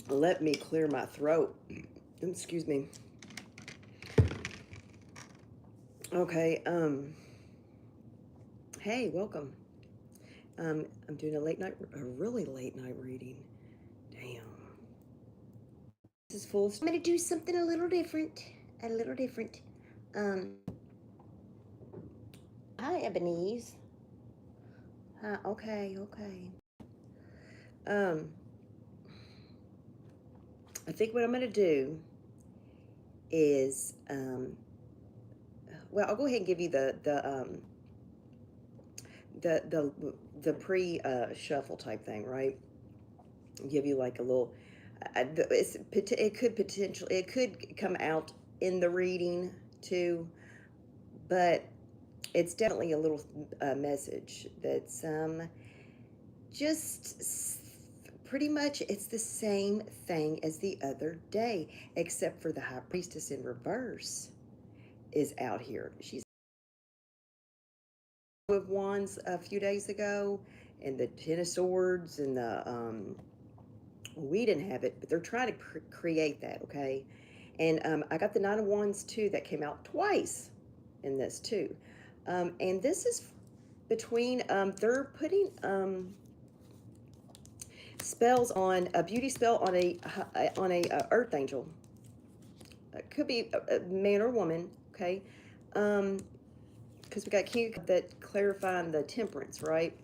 Let me clear my throat. Excuse me. Okay, hey, welcome. I'm doing a really late night reading. Damn. This is full. I'm gonna do something a little different. A little different. Um, Hi, Ebenezer. Hi, okay, okay. Um, I think what I'm gonna do is, well, I'll go ahead and give you the the the pre shuffle type thing, right? Give you like a little. It could come out in the reading too, but it's definitely a little message that's just pretty much it's the same thing as the other day, except for the high priestess in reverse is out here. She's with wands a few days ago, and the ten of swords and the we didn't have it, but they're trying to create that, okay? And I got the nine of wands too that came out twice in this too. And this is between they're putting spells on a beauty spell on a earth angel. It could be a man or woman, okay? Because we got King that clarifying the temperance, right?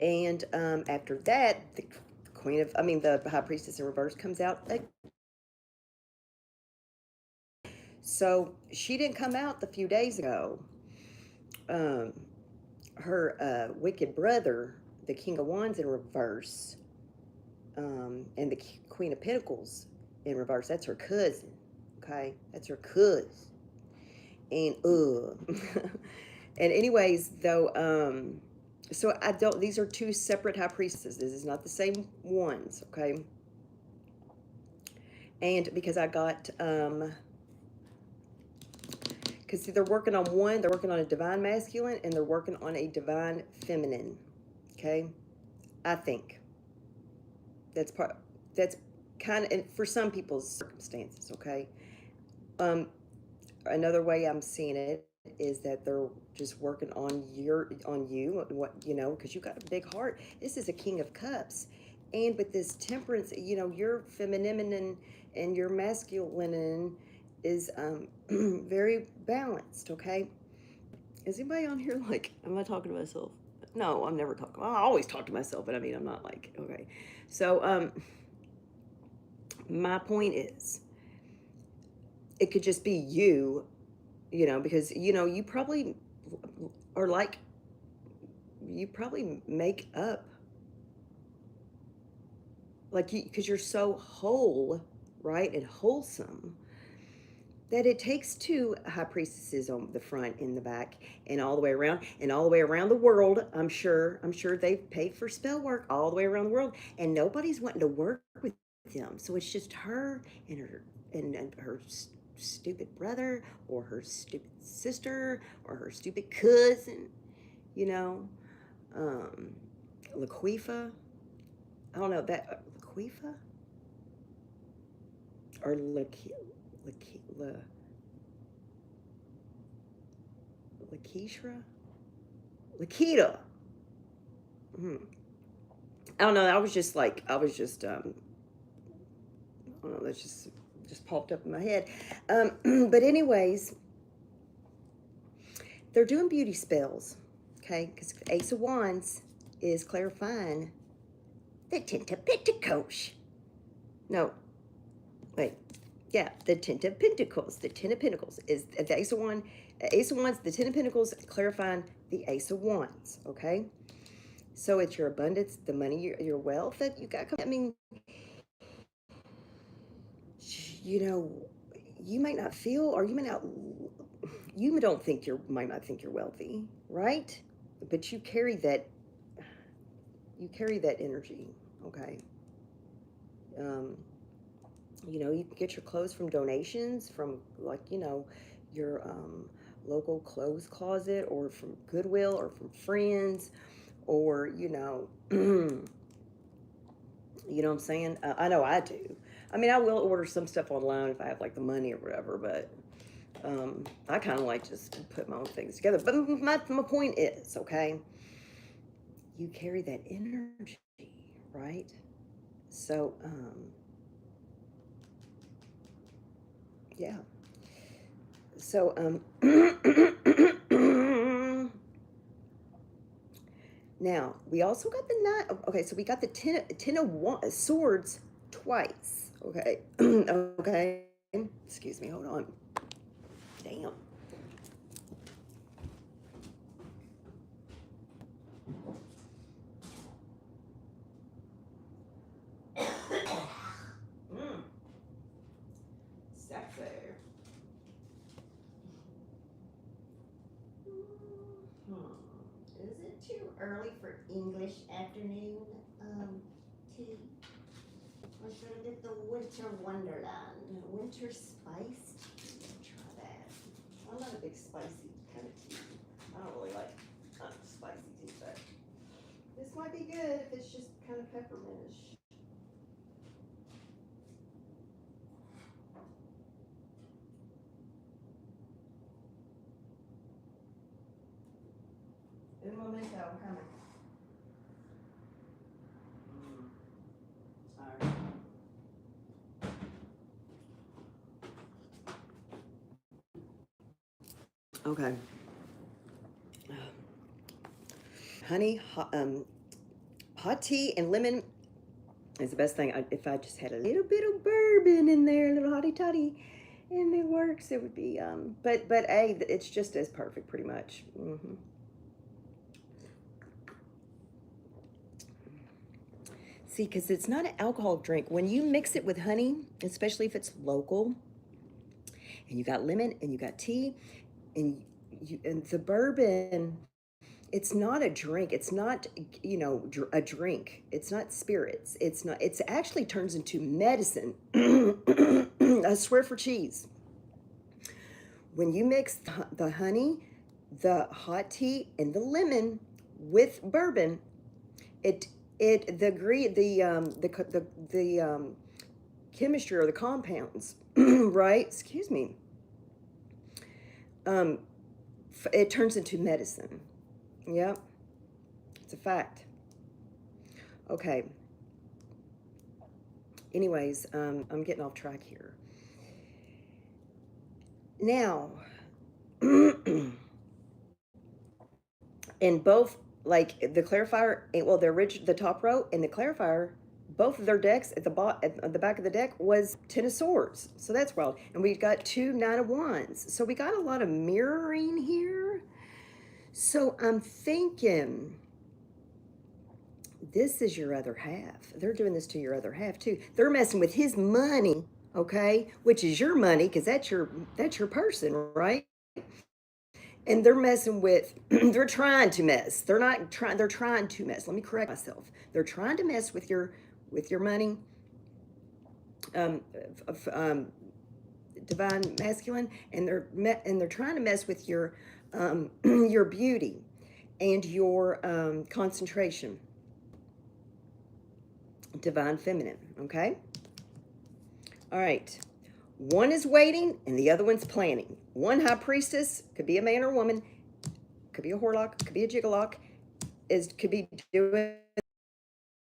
And after that, the the high priestess in reverse comes out. So she didn't come out a few days ago. Um, her wicked brother, the King of Wands in reverse, and the Queen of Pentacles in reverse. That's her cousin. Okay, that's her cousin. And and anyways, though, so I don't. These are two separate high priestesses. This is not the same ones. Okay, and because I got because they're working on one, they're working on a divine masculine, and they're working on a divine feminine. Okay, I think that's part. That's kind of, and for some people's circumstances. Okay, um, another way I'm seeing it is that they're just working on you, what you know, because you got a big heart. This is a King of Cups, and with this temperance, you know, your feminine and your masculine is very balanced. Okay, is anybody on here like? Am I talking to myself? No, I'm never talking. I always talk to myself, but I mean, I'm not like okay. So my point is, it could just be you know, because you know you probably are like you probably make up like you because you're so whole, right, and wholesome that it takes two high priestesses on the front and the back and all the way around and all the way around the world. I'm sure they've paid for spell work all the way around the world, and nobody's wanting to work with them. So it's just her and her stupid brother or her stupid sister or her stupid cousin, you know. um Laquifa, I don't know that Laquifa or Lakeisha, Lakita. Hmm. I don't know. I was just I don't know. That's just popped up in my head. But anyways, they're doing beauty spells, okay? Because Ace of Wands is clarifying the Ten of Pentacles. No, wait. Yeah, the Ten of Pentacles. The Ten of Pentacles is the Ace of Wands. Ace of Wands, the Ten of Pentacles, clarifying the Ace of Wands. Okay, so it's your abundance, the money, your wealth that you got. I mean, you know, you might not feel, or you may not, you don't think might not think you're wealthy, right? But you carry that. You carry that energy. Okay. Um, you know, you can get your clothes from donations from like, you know, your local clothes closet or from Goodwill or from friends or, you know, You know what I'm saying? I know I do. I mean, I will order some stuff online if I have like the money or whatever, but I kind of like just to put my own things together. But my point is, okay, you carry that energy, right? So, yeah. So, now we also got the nine. Okay, so we got the ten of swords twice. Okay, okay. Excuse me. Hold on. Damn. Sexy. Is it too early for English afternoon tea? Or should I get the Winter Wonderland? Winter Spice? Try that. I'm not a big spicy kind of tea. I don't really like spicy tea, but this might be good if it's just kind of peppermintish. Un momento, I'm coming. Alright. Okay. Honey, hot tea and lemon is the best thing. If I just had a little bit of bourbon in there, a little hottie toddy, and it works, it would be, but hey, it's just as perfect pretty much. See, because it's not an alcoholic drink. When you mix it with honey, especially if it's local, and you got lemon and you got tea, and the bourbon, it's not a drink. It's not, a drink. It's not spirits. It's not. It's actually turns into medicine. I swear for cheese. When you mix the honey, the hot tea, and the lemon with bourbon, the chemistry or the compounds, right? Excuse me. It turns into medicine. Yep, it's a fact. Okay. Anyways, I'm getting off track here. Now, in both, like the clarifier, well, the top row and the clarifier, both of their decks at the back of the deck was Ten of Swords. So that's wild. And we got two Nine of Wands. So we got a lot of mirroring here. So I'm thinking this is your other half. They're doing this to your other half too. They're messing with his money, okay, which is your money because that's your person, right? And they're messing with. They're trying to mess. They're not trying. They're trying to mess. Let me correct myself. They're trying to mess with your money. Divine masculine, and they're trying to mess with your your beauty and your concentration, divine feminine. Okay, all right, one is waiting and the other one's planning. One high priestess, could be a man or woman, could be a horlock, could be a gigalock, could be doing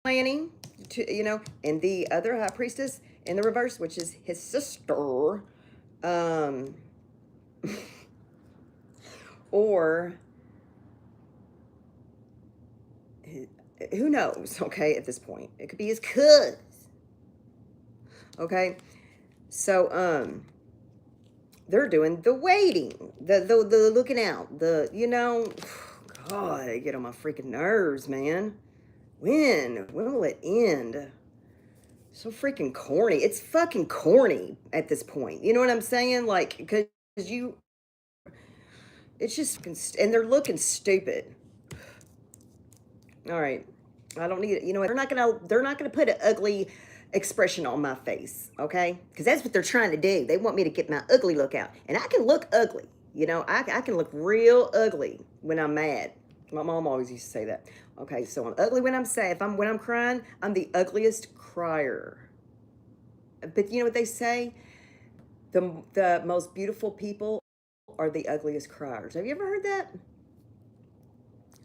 planning to, and the other high priestess in the reverse, which is his sister, or who knows, okay, at this point. It could be his cousin. Okay? So, they're doing the waiting, the looking out, God, they get on my freaking nerves, man. When will it end? So freaking corny. It's fucking corny at this point. You know what I'm saying? Like, because it's just, and they're looking stupid. All right, I don't need it. You know what? They're not gonna put an ugly expression on my face, okay? Because that's what they're trying to do. They want me to get my ugly look out, and I can look ugly. I can look real ugly when I'm mad. My mom always used to say that. Okay, so I'm ugly when I'm sad. When I'm crying, I'm the ugliest crier. But you know what they say? The most beautiful people are the ugliest criers. Have you ever heard that?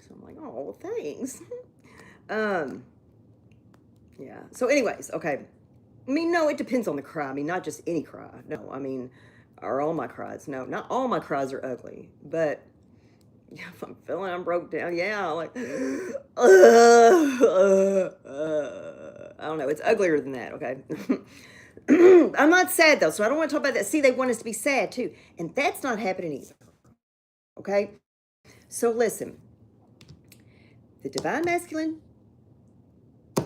So I'm like, oh, well, thanks. um, yeah. So, anyways, okay. I mean, no, it depends on the cry. I mean, not just any cry. No, I mean, are all my cries? No, not all my cries are ugly. But yeah, if I'm feeling I'm broke down, yeah, like, I don't know. It's uglier than that, okay? I'm not sad though, so I don't want to talk about that. See, they want us to be sad too, and that's not happening either. Okay, so listen, the divine masculine,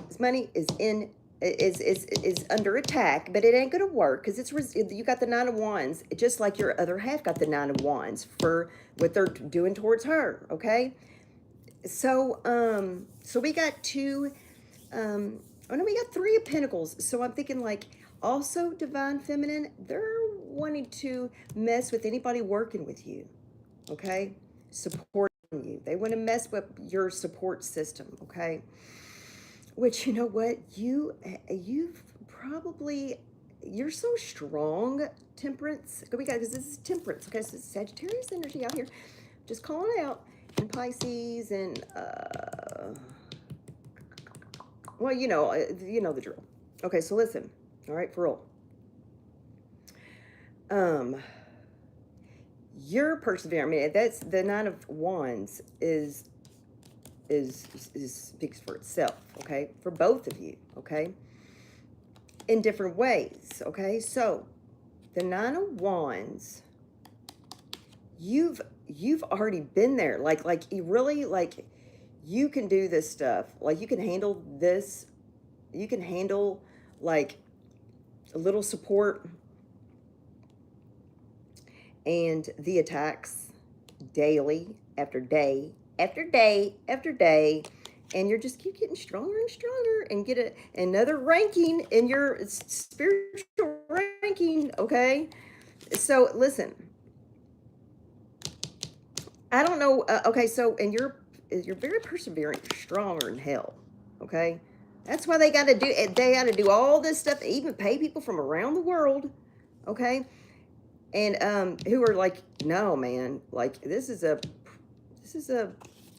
his money is in is under attack, but it ain't gonna work because you got the 9 of Wands, just like your other half got the 9 of Wands for what they're doing towards her. Okay, so so we got two, oh no, we got 3 of Pentacles. So I'm thinking like also divine feminine, they're wanting to mess with anybody working with you. Okay, supporting you. They want to mess with your support system. Okay, which, you know what, you've probably, you're so strong, Temperance. We got, because this is Temperance. Okay, so it's Sagittarius energy out here, just calling out, and Pisces, and well, you know the drill. Okay, so listen. All right, for real. You're persevering. I mean, that's the 9 of Wands speaks for itself. Okay, for both of you. Okay, in different ways. Okay, so the 9 of Wands, you've already been there. Like you really, like, you can do this stuff. Like, you can handle this. You can handle like a little support and the attacks daily after day after day after day, and you're just keep getting stronger and stronger and get another ranking in your spiritual ranking. Okay, so listen, I don't know. Okay, so, and you're very persevering, stronger than hell. Okay, that's why they got to do all this stuff, even pay people from around the world. Okay, and who are like, no, man, like this is a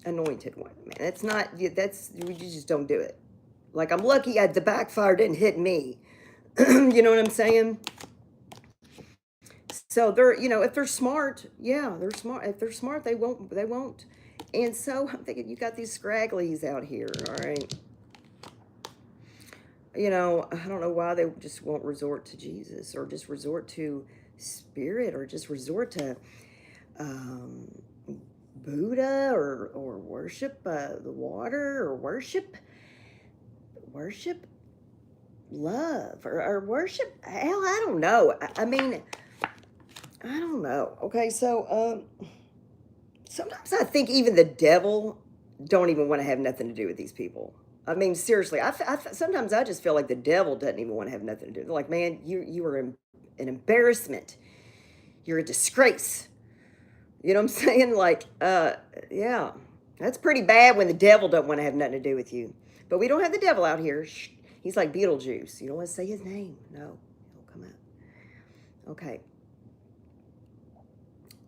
anointed one, man. That's not, you just don't do it. Like, I'm lucky the backfire didn't hit me. You know what I'm saying? So they're, if they're smart, yeah, they're smart. If they're smart, they won't. And so I'm thinking, you got these scragglies out here, all right? I don't know why they just won't resort to Jesus, or just resort to spirit, or just resort to Buddha, or worship the water, or worship love, or worship hell. I don't know. I mean, I don't know. Okay, so sometimes I think even the devil don't even want to have nothing to do with these people. I mean, seriously, sometimes I just feel like the devil doesn't even want to have nothing to do. They're like, man, you are an embarrassment. You're a disgrace. You know what I'm saying? Like, yeah, that's pretty bad when the devil don't want to have nothing to do with you. But we don't have the devil out here. Shh. He's like Beetlejuice. You don't want to say his name. No, he'll come out. Okay.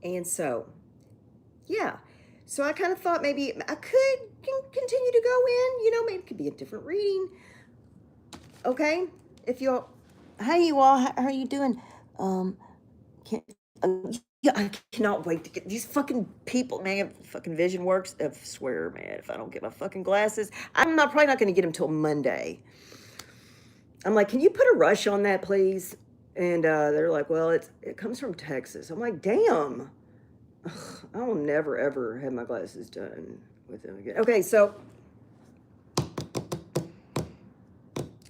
And so, yeah. So I kind of thought maybe I could continue to go in. Maybe it could be a different reading. Okay. If y'all, hey, you all, how are you doing? Yeah, I cannot wait to get these fucking people, man. Fucking Vision Works. I swear, man, if I don't get my fucking glasses, probably not going to get them till Monday. I'm like, can you put a rush on that, please? And they're like, well, it comes from Texas. I'm like, damn. Ugh, I will never, ever have my glasses done with them again. Okay, so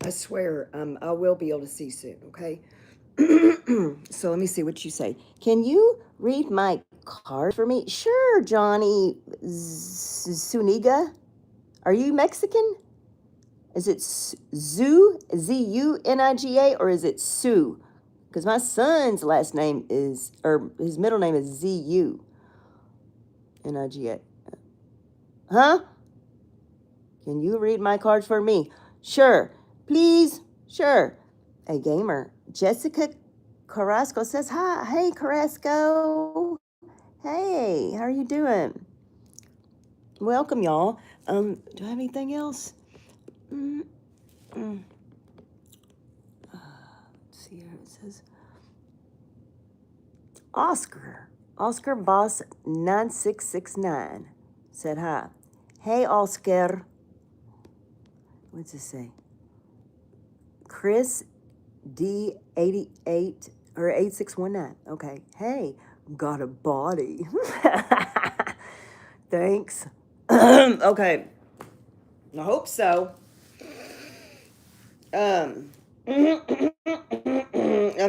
I swear I will be able to see soon, okay? So let me see what you say. Can you read my card for me? Sure, Johnny Zuniga. Are you Mexican? Is it Zuniga, or is it Sue? Because my son's last name is, or his middle name is Zuniga. Huh? Can you read my cards for me? Sure. Please? Sure. A gamer. Jessica Carrasco says hi. Hey, Carrasco. Hey, how are you doing? Welcome, y'all. Do I have anything else? Let's see here. It says Oscar Boss 9669 said hi. Hey, Oscar. What's this say? Chris D88 or 8619. Okay. Hey, got a body. Thanks. Okay. I hope so. I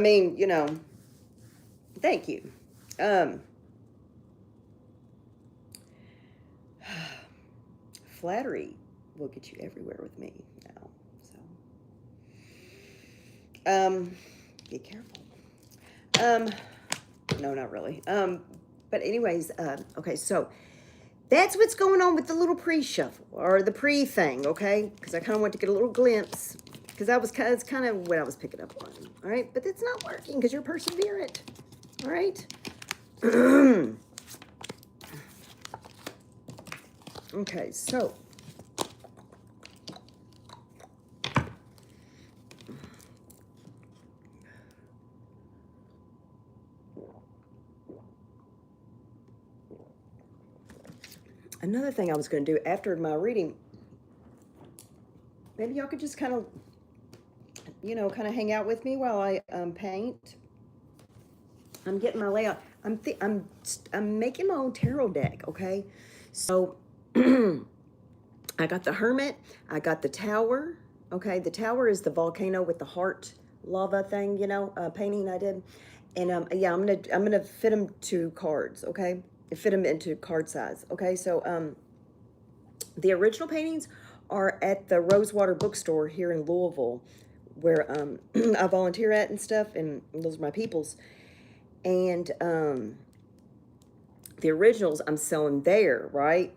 mean, you know, thank you. Flattery will get you everywhere with me now. So, be careful. No, not really. But anyways, okay, so that's what's going on with the little pre-shuffle or the pre-thing, okay? Because I kind of want to get a little glimpse because that's kind of what I was picking up on, all right? But it's not working because you're perseverant, all right? Okay, so another thing I was going to do after my reading, maybe y'all could just kind of, you know, kind of hang out with me while I paint. I'm getting my layout. I'm making my own tarot deck, okay? So I got the Hermit, I got the Tower, okay? The Tower is the volcano with the heart lava thing, you know, painting I did. And yeah, I'm gonna fit them to cards, okay? Fit them into card size, okay? So the original paintings are at the Rosewater bookstore here in Louisville, where I volunteer at and stuff, and those are my peoples. And the originals I'm selling there, right?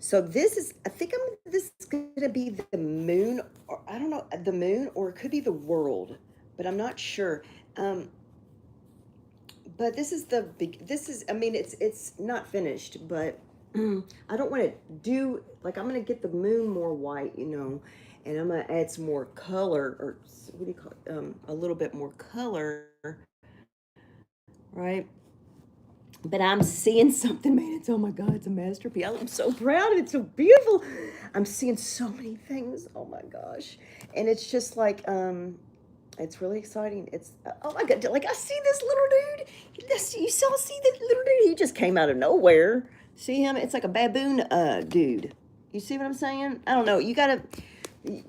So this is, I think this is gonna be the moon, or I don't know, the moon, or it could be the world, but I'm not sure. But this is I mean, it's not finished, but I don't want to do, like, I'm gonna get the moon more white, you know, and I'm gonna add some more color, or what do you call it? A little bit more color, right? But I'm seeing something, man. It's, oh my God, it's a masterpiece. I'm so proud of it. It's so beautiful. I'm seeing so many things. Oh my gosh. And it's just like, it's really exciting. It's, oh my God, like I see this little dude. You saw, see this little dude? He just came out of nowhere. See him? It's like a baboon dude. You see what I'm saying? I don't know. You gotta, I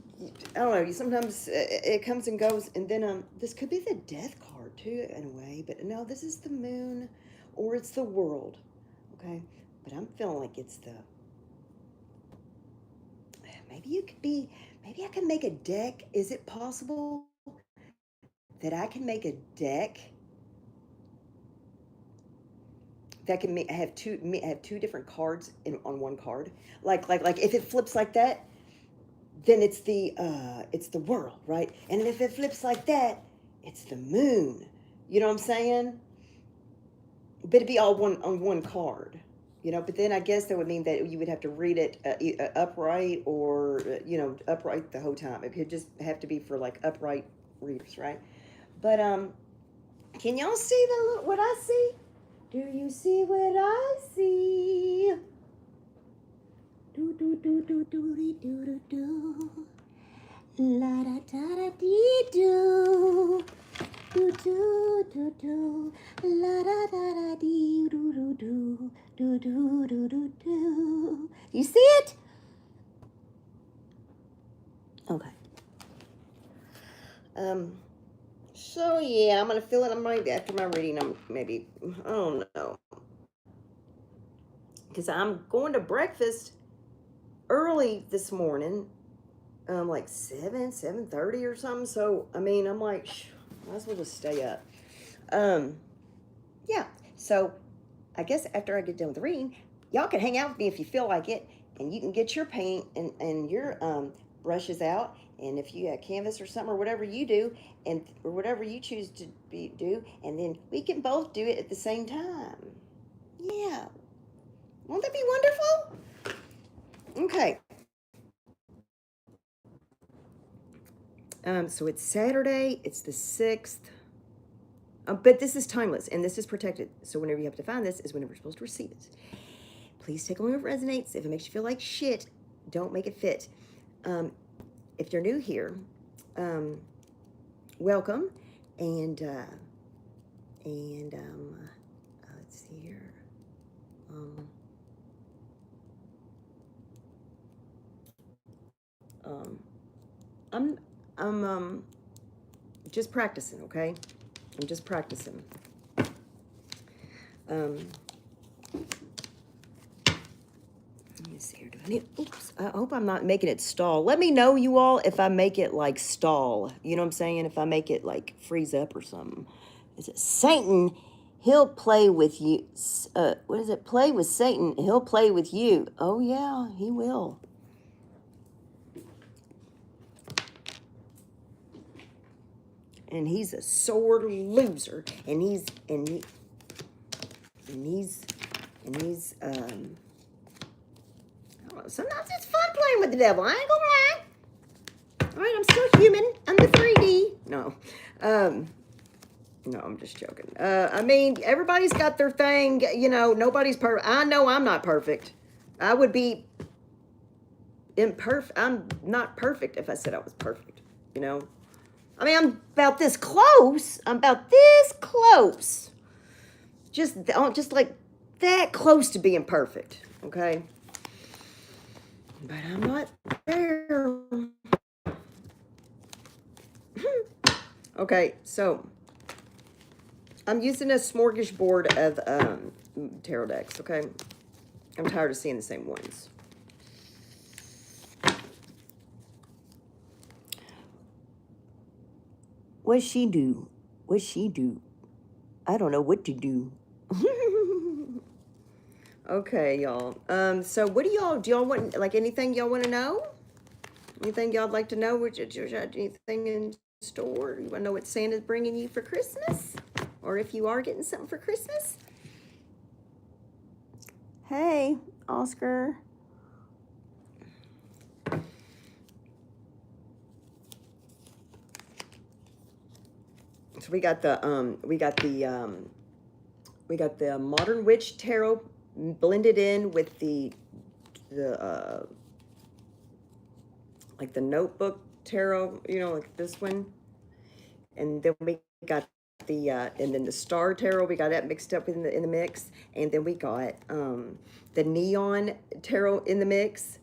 don't know. You sometimes it comes and goes, and then this could be the death card too, in a way. But no, this is the moon, or it's the world. Okay, but I'm feeling like it's the. Maybe you could be. Maybe I can make a deck. Is it possible that I can make a deck that can have two different cards on one card? Like if it flips like that, then it's the world, right? And if it flips like that, it's the moon. You know what I'm saying? But it'd be all on one card, you know. But then I guess that would mean that you would have to read it upright, or you know, upright the whole time. It could just have to be for like upright readers, right? But can y'all see what I see? Do you see what I see? Do do do do do do do do. La da da da dee do. Do do do do. La da da da dee do do do. Do do do do do. You see it? Okay. So yeah, I'm gonna fill it. I'm right after my reading. I'm maybe, I don't know, because I'm going to breakfast early this morning, like 7:30 or something. So I mean, I'm like, might as well just stay up. Yeah. So I guess after I get done with the reading, y'all can hang out with me if you feel like it. and you can get your paint and your brushes out, and if you have canvas or something or whatever you do, or whatever you choose to do, and then we can both do it at the same time. Yeah, won't that be wonderful? Okay. So it's Saturday. It's the 6th. But this is timeless, and this is protected. So whenever you have to find this is whenever you're supposed to receive it. Please take only what resonates. If it makes you feel like shit, don't make it fit. If you're new here, welcome. And let's see here. I'm just practicing, okay? I'm just practicing. Let me see here. Do I need, oops, I hope I'm not making it stall. Let me know, you all, if I make it like stall. You know what I'm saying? If I make it like freeze up or something. Is it Satan? He'll play with you. What is it? Play with Satan. He'll play with you. Oh, yeah, he will. And he's a sore loser. And he's sometimes it's fun playing with the devil. I ain't gonna lie. All right, I'm still human. I'm the 3D. No, I'm just joking. I mean, everybody's got their thing. You know, nobody's perfect. I know I'm not perfect. I would be imperfect. I'm not perfect if I said I was perfect. You know, I mean, I'm about this close. Just like that close to being perfect. Okay. But I'm not there. Okay, so I'm using a smorgasbord of tarot decks, okay? I'm tired of seeing the same ones. What'd she do? I don't know what to do. Okay, y'all. So what do y'all want, like, anything y'all want to know? Anything y'all like to know? Anything in store? You want to know what Santa's bringing you for Christmas? Or if you are getting something for Christmas? Hey, Oscar. So we got the Modern Witch Tarot blended in with the like the Notebook Tarot, you know, like this one. And then we got the and then the Star Tarot, we got that mixed up in the mix. And then we got the Neon Tarot in the mix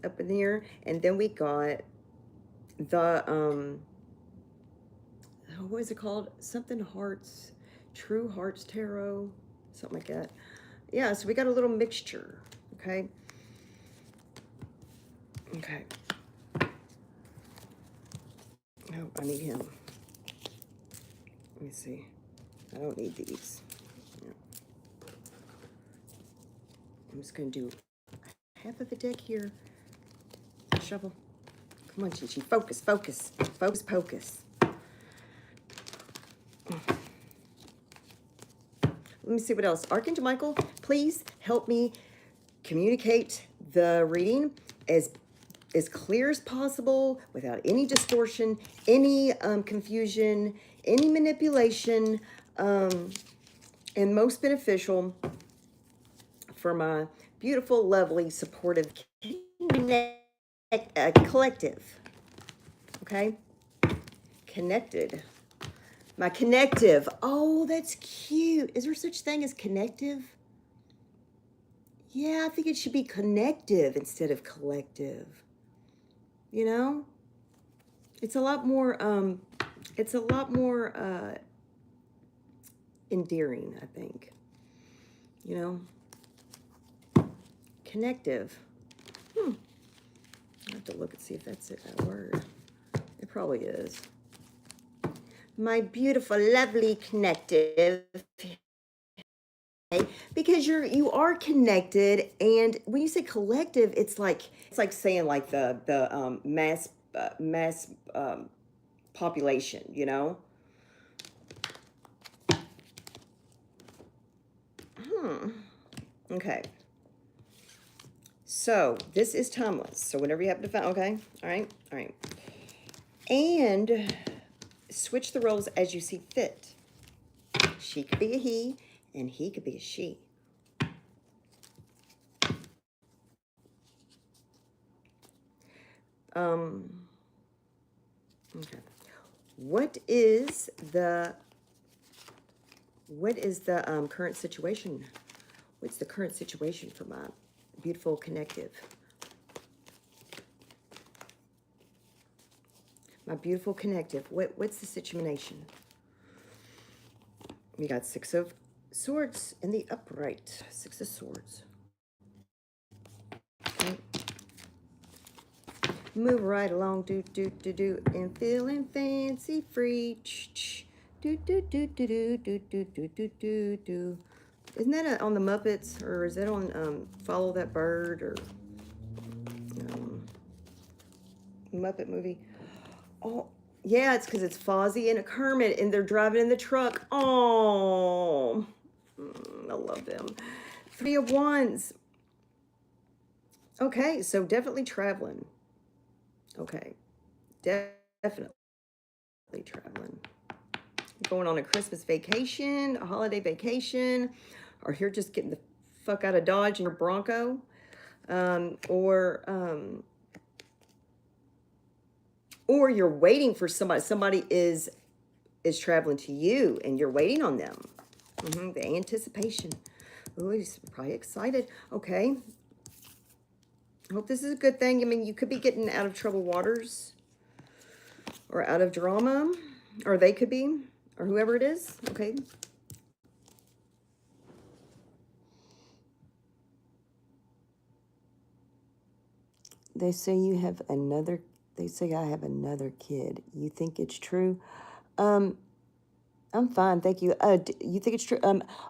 up in here. And then we got the what is it called? Something Hearts, True Hearts Tarot, something like that. Yeah, so we got a little mixture, okay? Okay. Oh, I need him. Let me see. I don't need these. Yeah. I'm just going to do half of the deck here. Shuffle. Come on, Chi-Chi. Focus, focus. Focus, pocus. Let me see what else. Archangel Michael, please help me communicate the reading as clear as possible, without any distortion, any confusion, any manipulation, and most beneficial for my beautiful, lovely, supportive collective. Okay? Connected. My connective. Oh, that's cute. Is there such thing as connective? Yeah, I think it should be connective instead of collective. You know? It's a lot more endearing, I think. You know? Connective. I have to look and see if that's it, that word. It probably is. My beautiful, lovely connective. Because you are connected, and when you say collective, it's like saying like the mass population, you know. Okay. So this is timeless. So whenever you happen to find, okay, all right, and switch the roles as you see fit. She could be a he, and he could be a she. Okay. What is the current situation? What's the current situation for my beautiful connective? My beautiful connective. What's the situation? We got 6 of Swords in the upright. 6 of Swords. Okay. Move right along, do, and feeling fancy free. Do, do, do, do, do, do, do, do, do, do, do. Isn't that on the Muppets, or is that on Follow That Bird, or Muppet movie? Oh, yeah, it's because it's Fozzie and a Kermit, and they're driving in the truck. Oh, I love them. 3 of Wands. Okay, so definitely traveling. Okay, definitely traveling. Going on a Christmas vacation, a holiday vacation, or you're just getting the fuck out of Dodge in your Bronco, or you're waiting for somebody. Somebody is traveling to you, and you're waiting on them. The anticipation. Oh, he's probably excited. Okay. I hope this is a good thing. I mean, you could be getting out of troubled waters, or out of drama, or they could be, or whoever it is. Okay. They say you have another. They say I have another kid. You think it's true? I'm fine, thank you. You think it's true?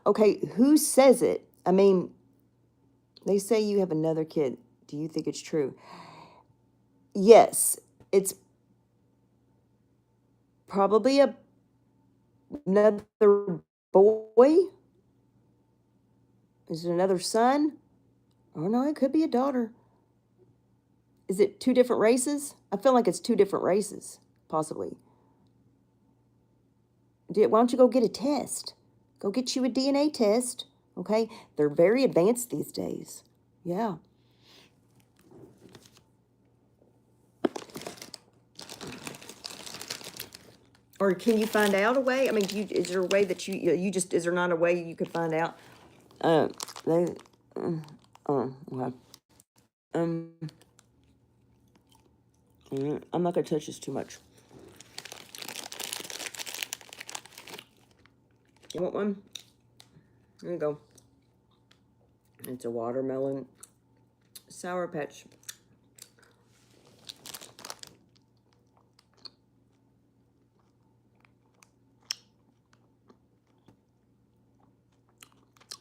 Okay, who says it? I mean, they say you have another kid. Do you think it's true? Yes, it's probably another boy. Is it another son? Oh no, it could be a daughter. Is it 2 different races? I feel like it's 2 different races, possibly. Why don't you go get a test? Go get you a DNA test, okay? They're very advanced these days. Yeah. Or can you find out a way? I mean, is there a way that you just, is there not a way you could find out? Okay. I'm not going to touch this too much. You want one? There you go. It's a watermelon Sour Patch.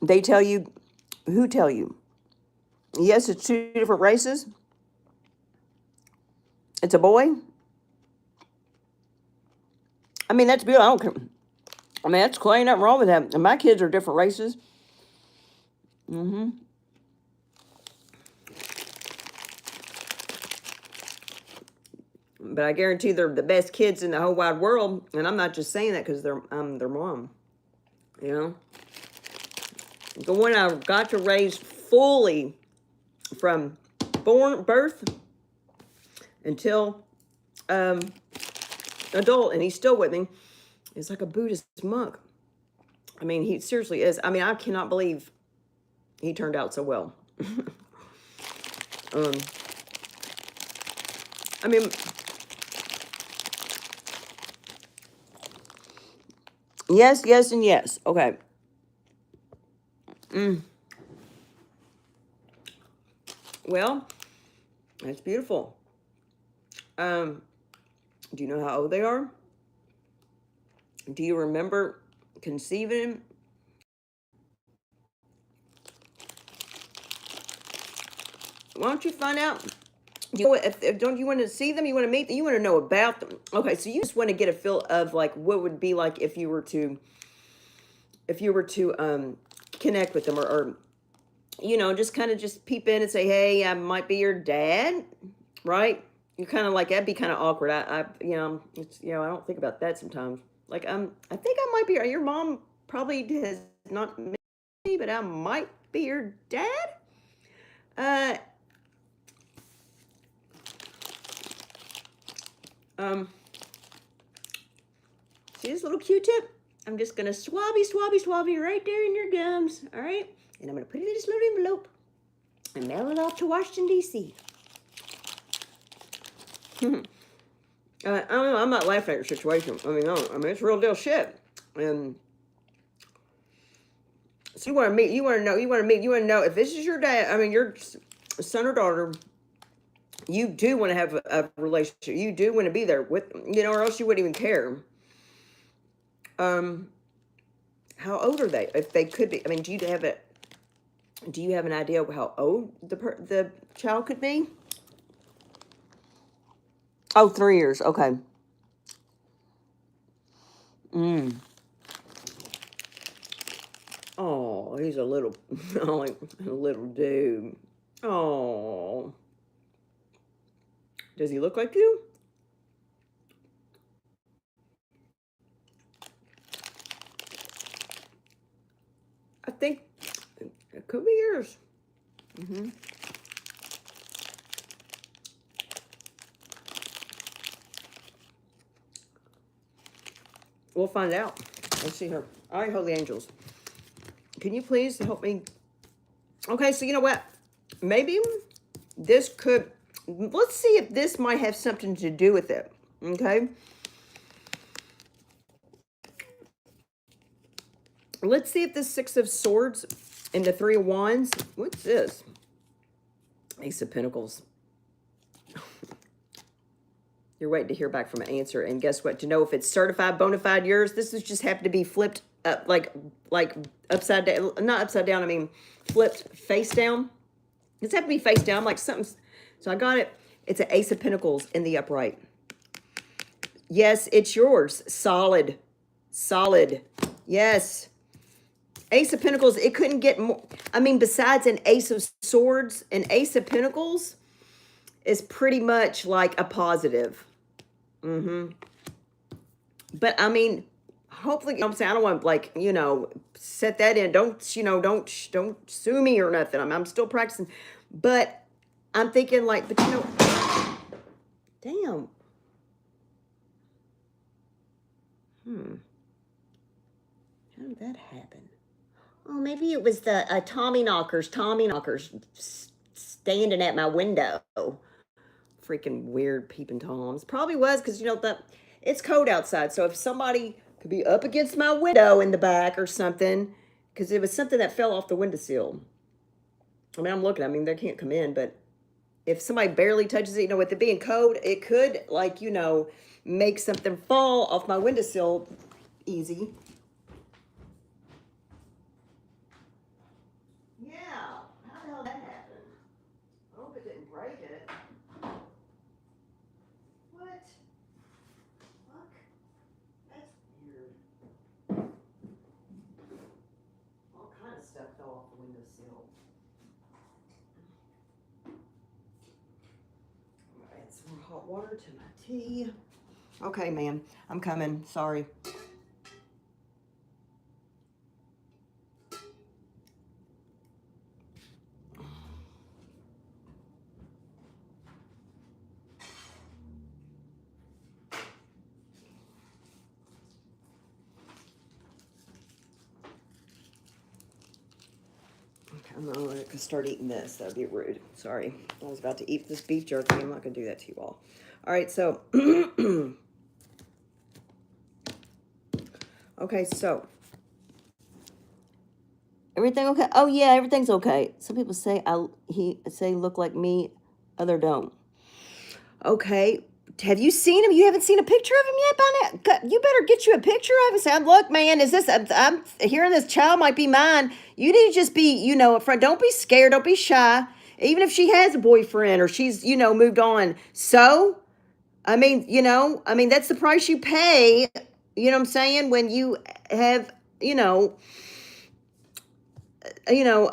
They tell you, who tell you? Yes, it's 2 different races. It's a boy. I mean, that's beautiful. I don't care. I mean, that's cool. Ain't nothing wrong with that. And my kids are different races. But I guarantee they're the best kids in the whole wide world. And I'm not just saying that because I'm their mom. You know? The one I got to raise fully from birth until adult, and he's still with me. It's like a Buddhist monk. I mean, he seriously is. I mean, I cannot believe he turned out so well. I mean, yes, yes, and yes. Okay. Well, that's beautiful. Do you know how old they are? Do you remember conceiving? Why don't you find out? If don't you want to see them? You want to meet them? You want to know about them? Okay, so you just want to get a feel of like what would be like if you were to connect with them, or you know, just kind of just peep in and say, hey, I might be your dad, right? You kind of like, that'd be kind of awkward. You know, it's, you know, I don't think about that sometimes. Like, I think I might be your mom. Probably has not met me, but I might be your dad. Uh, see this little Q-tip? I'm just gonna swabby right there in your gums, all right? And I'm gonna put it in this little envelope and mail it off to Washington, D.C. I don't know, I'm not laughing at your situation. I mean, no, I mean, it's real deal shit. And so you want to meet, you want to know if this is your dad, I mean, your son or daughter, you do want to have a relationship. You do want to be there with, you know, or else you wouldn't even care. How old are they? If they could be, I mean, do you have an idea of how old the child could be? Oh, 3 years. Okay. Oh, he's a little, like a little dude. Oh. Does he look like you? I think it could be yours. We'll find out. Let's see here. All right, holy angels. Can you please help me? Okay, so you know what? Maybe this could, let's see if this might have something to do with it. Okay. Let's see if the 6 of Swords and the 3 of Wands. What's this? Ace of Pentacles. You're waiting to hear back from an answer. And guess what? To know if it's certified, bona fide yours, this is just happened to be flipped up, like upside down. Not upside down, I mean flipped face down. This happened to be face down, like something. So I got it. It's an Ace of Pentacles in the upright. Yes, it's yours. Solid. Solid. Yes. Ace of Pentacles, it couldn't get more. I mean, besides an Ace of Swords, an Ace of Pentacles is pretty much like a positive. But I mean, hopefully, you know what I'm saying, I don't want to, like, you know, set that in. Don't, you know, don't sue me or nothing. I'm still practicing. But I'm thinking like, but you know, damn. How did that happen? Oh, maybe it was the Tommy knockers standing at my window. Freaking weird peeping Toms. Probably was because, you know, it's cold outside. So if somebody could be up against my window in the back or something, because it was something that fell off the windowsill. I mean, I'm looking. I mean, they can't come in, but if somebody barely touches it, you know, with it being cold, it could, like, you know, make something fall off my windowsill easy. Yeah. How the hell that happened? I hope it didn't break it. What? Fuck. That's weird. All kind of stuff fell off the windowsill. Add some more hot water to my tea. Okay, man. I'm coming. Sorry. I'm going to start eating this. That would be rude. Sorry. I was about to eat this beef jerky. I'm not going to do that to you all. All right, so. Okay, so. Everything okay? Oh, yeah, everything's okay. Some people say he look like me. Other don't. Okay. Have you seen him? You haven't seen a picture of him yet by now? You better get you a picture of him. Say, look, man, is this, I'm hearing this child might be mine. You need to just be, you know, upfront. Don't be scared. Don't be shy. Even if she has a boyfriend or she's, moved on. So, that's the price you pay, you know what I'm saying, when you have, you know,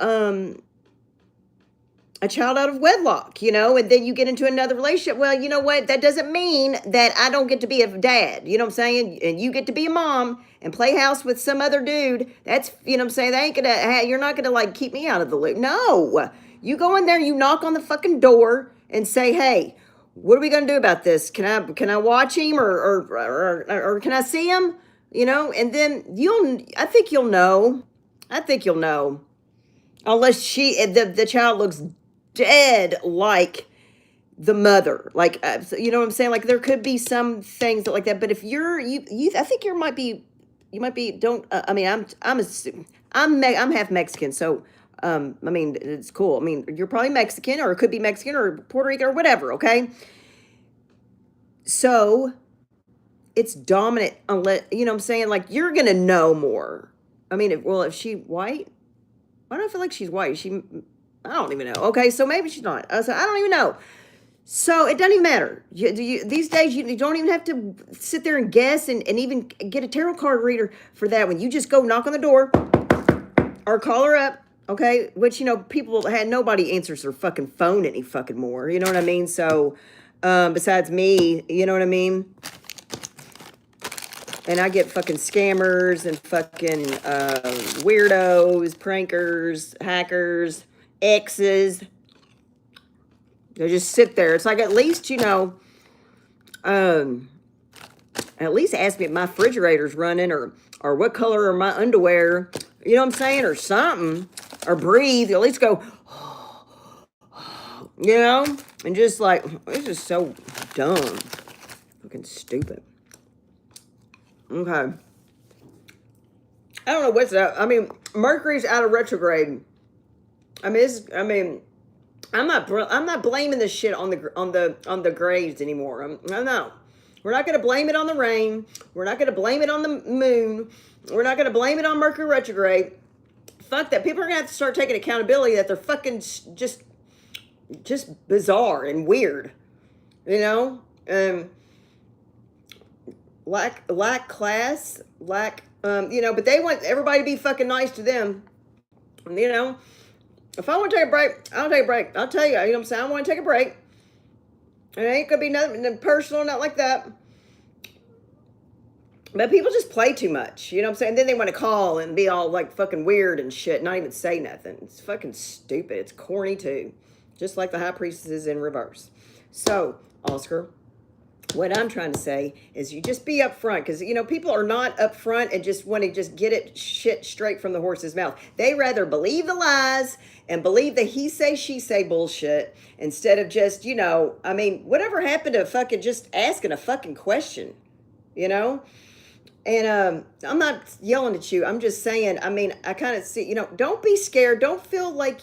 um, a child out of wedlock, and then you get into another relationship. Well, you know what? That doesn't mean that I don't get to be a dad. You know what I'm saying? And you get to be a mom and play house with some other dude. That's, you know what I'm saying? That ain't gonna, you're not gonna like keep me out of the loop. No. You go in there, you knock on the fucking door and say, hey, what are we gonna do about this? Can I watch him or can I see him? And then I think you'll know. I think you'll know. Unless the child looks dead like the mother, like you know what I'm saying, like there could be some things like that, but if I think you might be don't I mean I'm half Mexican, so it's cool. You're probably Mexican, or it could be Mexican or Puerto Rican or whatever, okay? So it's dominant, unless, you know what I'm saying, like you're gonna know more. If she white, why do I feel like she's white? I don't even know. Okay, so maybe she's not. So I don't even know. So it doesn't even matter. These days, you don't even have to sit there and guess and even get a tarot card reader for that. When you just go knock on the door or call her up, okay? Which, nobody answers their fucking phone any fucking more. You know what I mean? So, besides me, you know what I mean? And I get fucking scammers and fucking weirdos, prankers, hackers, exes. They just sit there. It's like, at least, at least ask me if my refrigerator's running, or what color are my underwear, you know what I'm saying, or something, or breathe. At least go, and just like, it's just so dumb. Fucking stupid. Okay. I don't know what's up. Mercury's out of retrograde. I'm not blaming this shit on the grades anymore. No. We're not going to blame it on the rain. We're not going to blame it on the moon. We're not going to blame it on Mercury retrograde. Fuck that. People are going to have to start taking accountability that they're fucking just bizarre and weird. Lack class, but they want everybody to be fucking nice to them. If I want to take a break, I'll take a break. I'll tell you, you know what I'm saying? I want to take a break. It ain't going to be nothing personal, not like that. But people just play too much, you know what I'm saying? Then they want to call and be all like fucking weird and shit, not even say nothing. It's fucking stupid. It's corny too. Just like the High Priestess is in reverse. So, Oscar, what I'm trying to say is you just be upfront, because, people are not upfront and just want to just get it shit straight from the horse's mouth. They rather believe the lies and believe the he say, she say bullshit instead of just, whatever happened to fucking just asking a fucking question, And I'm not yelling at you. I'm just saying, I kind of see, don't be scared. Don't feel like,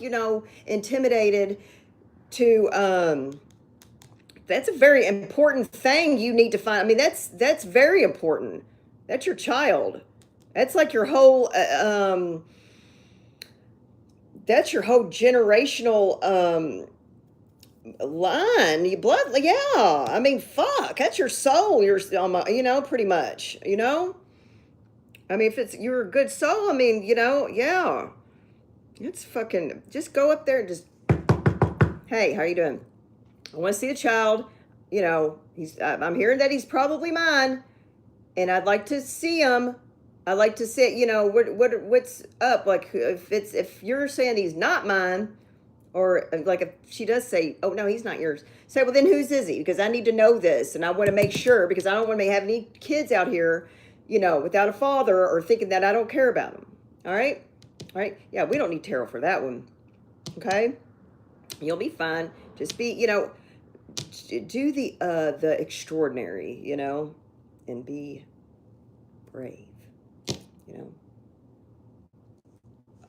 intimidated to, that's a very important thing you need to find. That's very important. That's your child. That's like your whole, that's your whole generational, line, your blood. Yeah. Fuck, that's your soul. You're, pretty much, if you're a good soul, yeah. It's fucking, just go up there and just, hey, how you doing? I want to see the child. I'm hearing that he's probably mine, and I'd like to see him. I'd like to see, what's up. Like, if you're saying he's not mine, or like if she does say, oh no, he's not yours, say, well then whose is he? Because I need to know this, and I want to make sure, because I don't want to have any kids out here, without a father, or thinking that I don't care about them. All right, yeah, we don't need tarot for that one. Okay, you'll be fine. Just be, do the extraordinary, and be brave,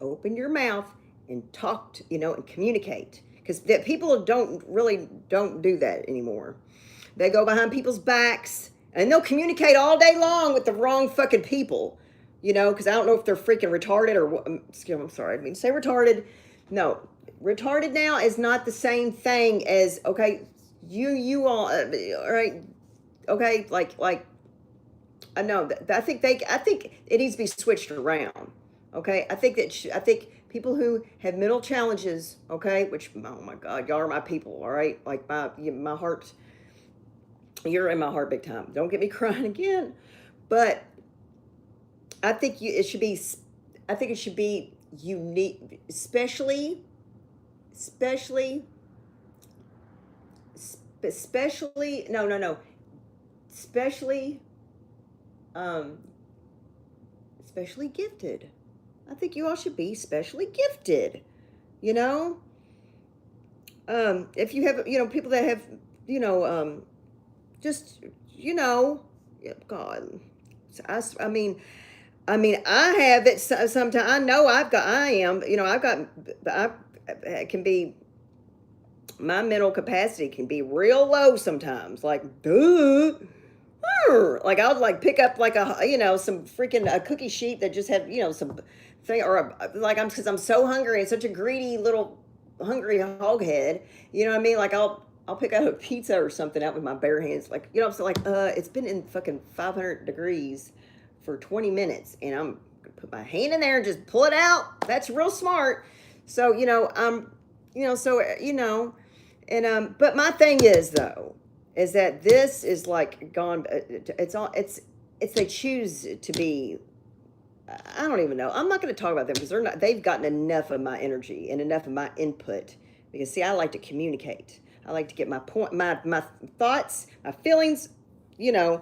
open your mouth and talk, and communicate, because people don't do that anymore. They go behind people's backs and they'll communicate all day long with the wrong fucking people, because I don't know if they're freaking retarded or what. I'm sorry, I didn't mean to say retarded. No, retarded now is not the same thing as, okay, you all, all right, okay, like, I know that I think it needs to be switched around. Okay, I think people who have mental challenges, okay, which, oh my God, y'all are my people, all right, like my heart, you're in my heart big time. Don't get me crying again, but I think I think it should be unique, especially, especially, no, especially, um, especially gifted. I think you all should be specially gifted, you know? If you have, people that have, just, yeah, God, I mean, I have it sometimes. I know I am, I can be, my mental capacity can be real low sometimes. Like, duh. Like I would like pick up like some freaking a cookie sheet that just had some thing like because I'm so hungry and such a greedy little hungry hog head. You know what I mean? Like I'll pick out a pizza or something out with my bare hands. Like I'm so like it's been in fucking 500 degrees for 20 minutes and I'm gonna put my hand in there and just pull it out. That's real smart. So and but my thing is though is that this is like gone. It's they choose to be. I don't even know. I'm not going to talk about them because they're not. They've gotten enough of my energy and enough of my input. Because see, I like to communicate. I like to get my point, my thoughts, my feelings. You know,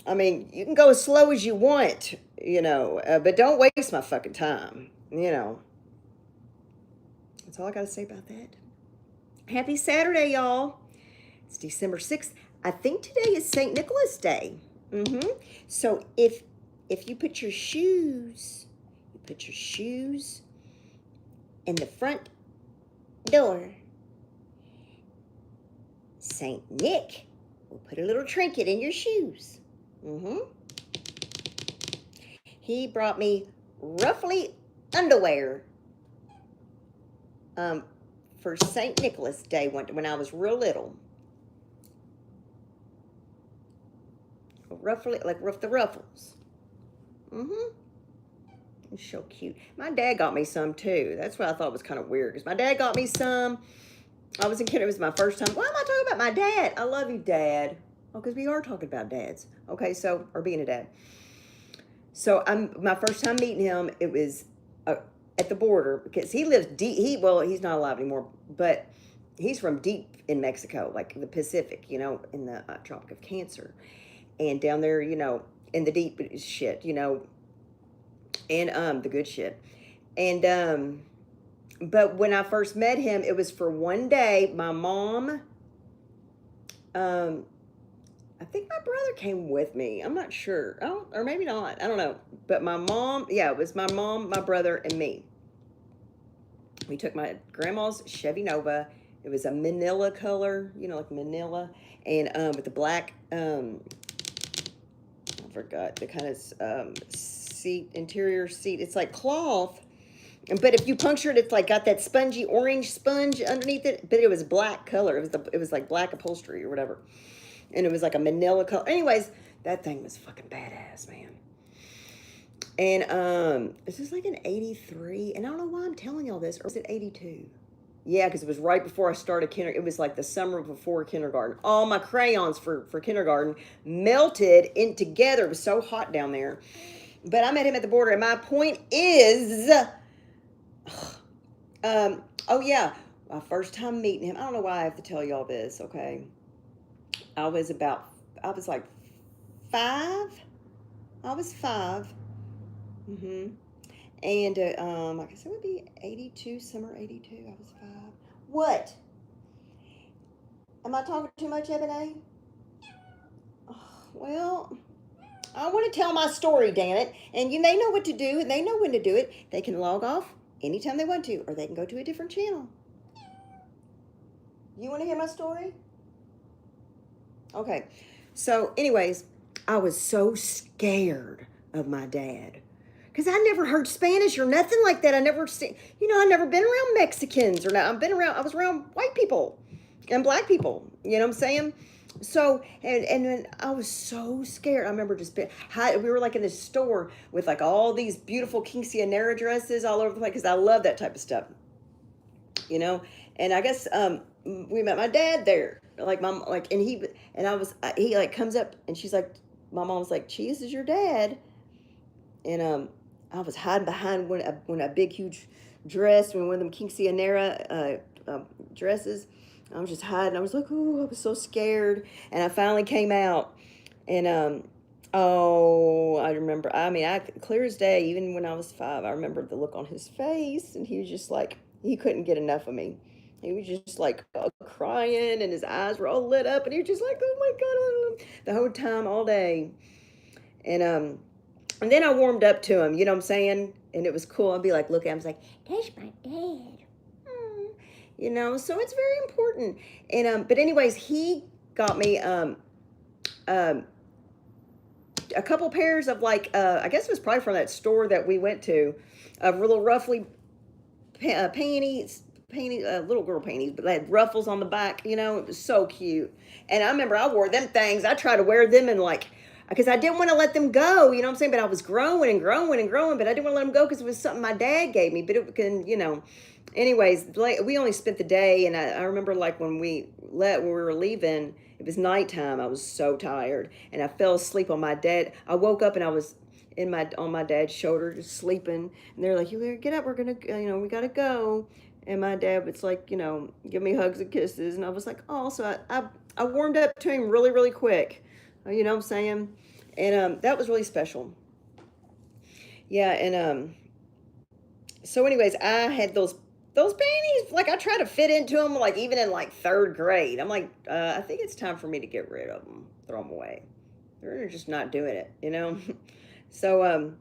I mean, you can go as slow as you want. But don't waste my fucking time. That's all I got to say about that. Happy Saturday, y'all. It's December 6th. I think today is St. Nicholas Day. So if you put your shoes in the front door, St. Nick will put a little trinket in your shoes. He brought me ruffly underwear for St. Nicholas Day when I was real little. Ruffly, like the ruffles. It's so cute. My dad got me some too. That's what I thought was kind of weird because my dad got me some. I was in Canada. It was my first time. Why am I talking about my dad? I love you, Dad. Oh, because we are talking about dads. Okay, or being a dad. So my first time meeting him. It was at the border because he lives deep. He's not alive anymore, but he's from deep in Mexico, like the Pacific. In the Tropic of Cancer. And down there, in the deep shit, and the good shit. And but when I first met him, it was for one day. My mom, I think my brother came with me. I'm not sure. Oh, or maybe not. I don't know. But my mom, yeah, it was my mom, my brother, and me. We took my grandma's Chevy Nova. It was a manila color, like manila, and with the black. I forgot the kind of interior seat. It's like cloth, but if you puncture it, it's like got that spongy orange sponge underneath it. But it was black color. It was like black upholstery or whatever, and it was like a manila color. Anyways, that thing was fucking badass, man. And this is like an 83, and I don't know why I'm telling y'all this. Or was it 82? Yeah, because it was right before I started kindergarten. It was like the summer before kindergarten. All my crayons for kindergarten melted in together. It was so hot down there. But I met him at the border, and my point is, oh yeah, my first time meeting him. I don't know why I have to tell y'all this, okay? I was like 5. I was 5. And I guess it would be 82, summer 82. I was 5. What? Am I talking too much, Ebony? Oh, well, I want to tell my story, damn it. And they know what to do, and they know when to do it. They can log off anytime they want to, or they can go to a different channel. You want to hear my story? Okay. So, anyways, I was so scared of my dad. because I never heard Spanish or nothing like that. I never seen, I never been around Mexicans or not. I was around white people and black people. You know what I'm saying? So, and then I was so scared. I remember just being, we were like in this store with like all these beautiful quinceanera dresses all over the place because I love that type of stuff, And I guess we met my dad there, like mom, like, and he like comes up and she's like, my mom was like, "Cheese is your dad," and I was hiding behind one a big huge dress, one of them quinceanera dresses. I was just hiding. I was like, "Ooh," I was so scared, and I finally came out, and oh, I remember. I mean, I clear as day. Even when I was 5, I remember the look on his face, and he was just like, he couldn't get enough of me. He was just like crying, and his eyes were all lit up, and he was just like, "Oh my God," the whole time, all day, and then I warmed up to him. You know what I'm saying? And it was cool. I'd be like, look at him, I was like, "That's my dad." So it's very important. And but anyways, he got me a couple pairs of like I guess it was probably from that store that we went to, of little roughly panties, little girl panties, but they had ruffles on the back. It was so cute. And I remember I wore them things. I tried to wear them and like, because I didn't want to let them go. You know what I'm saying? But I was growing and growing and growing, but I didn't want to let them go because it was something my dad gave me. But it can, anyways, we only spent the day, and I remember like when we were leaving, it was nighttime. I was so tired, and I fell asleep on my dad. I woke up and I was on my dad's shoulder, just sleeping. And they're like, "You better get up. We're gonna, we gotta go." And my dad was like, give me hugs and kisses, and I was like, "Oh." So I warmed up to him really, really quick. You know what I'm saying? And that was really special. Yeah, and so anyways, I had those panties, like I tried to fit into them, like even in like 3rd grade. I'm like, I think it's time for me to get rid of them, throw them away. They're just not doing it. So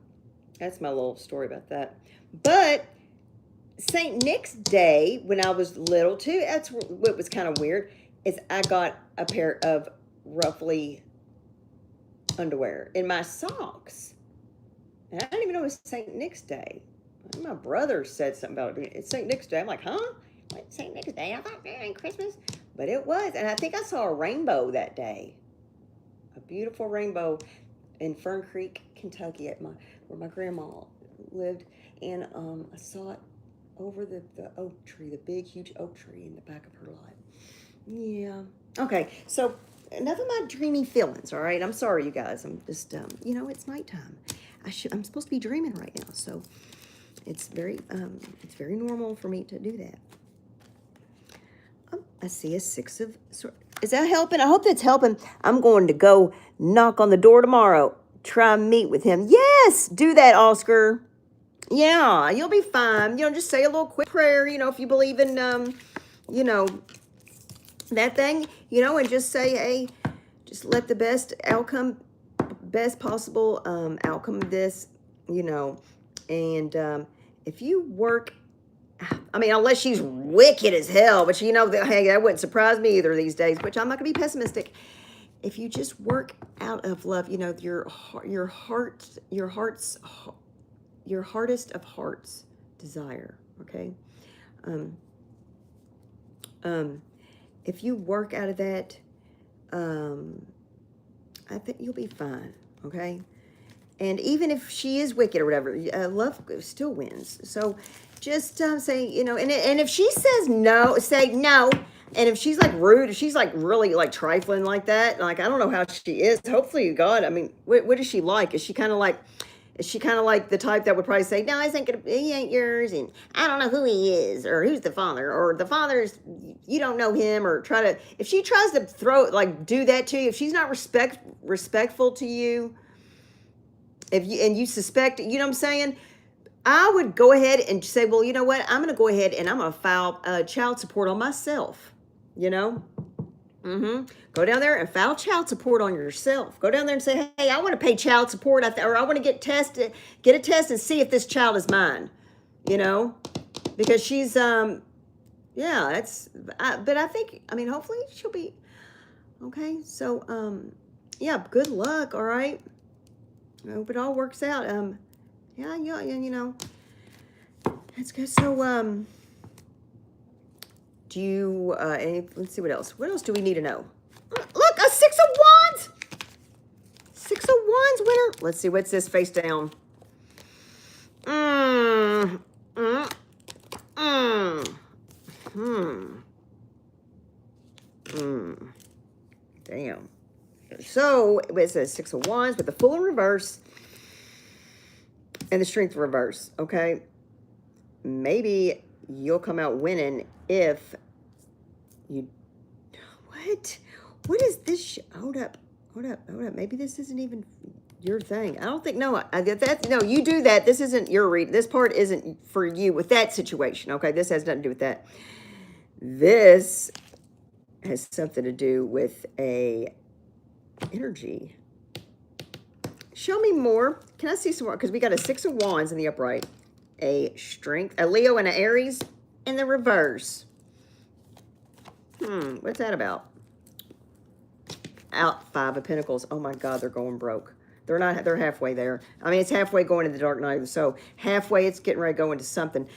that's my little story about that. But St. Nick's Day, when I was little too, that's what was kind of weird, is I got a pair of roughly underwear in my socks. And I didn't even know it was St. Nick's Day. My brother said something about it. It's St. Nick's Day. I'm like, huh? What, St. Nick's Day? I thought it ain't Christmas. But it was. And I think I saw a rainbow that day. A beautiful rainbow in Fern Creek, Kentucky, where my grandma lived. And I saw it over the oak tree, the big, huge oak tree in the back of her lot. Yeah. Okay, so enough of my dreamy feelings, all right? I'm sorry, you guys. I'm just, it's nighttime. I'm supposed to be dreaming right now, so it's very normal for me to do that. I see a 6 of swords. Is that helping? I hope that's helping. I'm going to go knock on the door tomorrow. Try and meet with him. Yes, do that, Oscar. Yeah, you'll be fine. Just say a little quick prayer, if you believe in, that thing, and just say, hey, just let the best possible outcome of this, and if you work, I mean, unless she's wicked as hell, but hey, that wouldn't surprise me either these days, which I'm not gonna be pessimistic. If you just work out of love, your hardest of hearts desire, okay? If you work out of that, I think you'll be fine, okay? And even if she is wicked or whatever, love still wins. So just say, and if she says no, say no. And if she's like rude, if she's like really like trifling like that, like I don't know how she is. Hopefully, God, I mean, what is she like? Is she kind of like the type that would probably say, "No, he ain't yours, and I don't know who he is, or who's the father, or the father's, you don't know him," or if she tries to do that to you, if she's not respectful to you, and you suspect, you know what I'm saying, I would go ahead and say, well, you know what, I'm going to go ahead and I'm going to file child support on myself, Go down there and file child support on yourself. Go down there and say, hey, I want to pay child support, or I want to get a test and see if this child is mine, because she's, but I think, hopefully she'll be, okay. So, yeah, good luck. All right. I hope it all works out. Yeah, you know. That's good. So, do you, let's see what else. What else do we need to know? Look, a 6 of Wands. 6 of Wands winner. Let's see, what's this face down? Mm, mm, mm, Damn. So, it says 6 of Wands with the Fool in reverse and the Strength reverse, okay? Maybe you'll come out winning if you... What? What is this? Hold up. Maybe this isn't even your thing. I don't think, no, no, you do that. This isn't your read. This part isn't for you with that situation, okay? This has nothing to do with that. This has something to do with a energy. Show me more. Can I see some more? Because we got a 6 of Wands in the upright, a Strength, a Leo and an Aries in the reverse. What's that about? Out 5 of Pentacles. Oh my God, they're going broke. They're not, they're halfway there. I mean, it's halfway going to the dark night. So halfway, it's getting ready to go into something.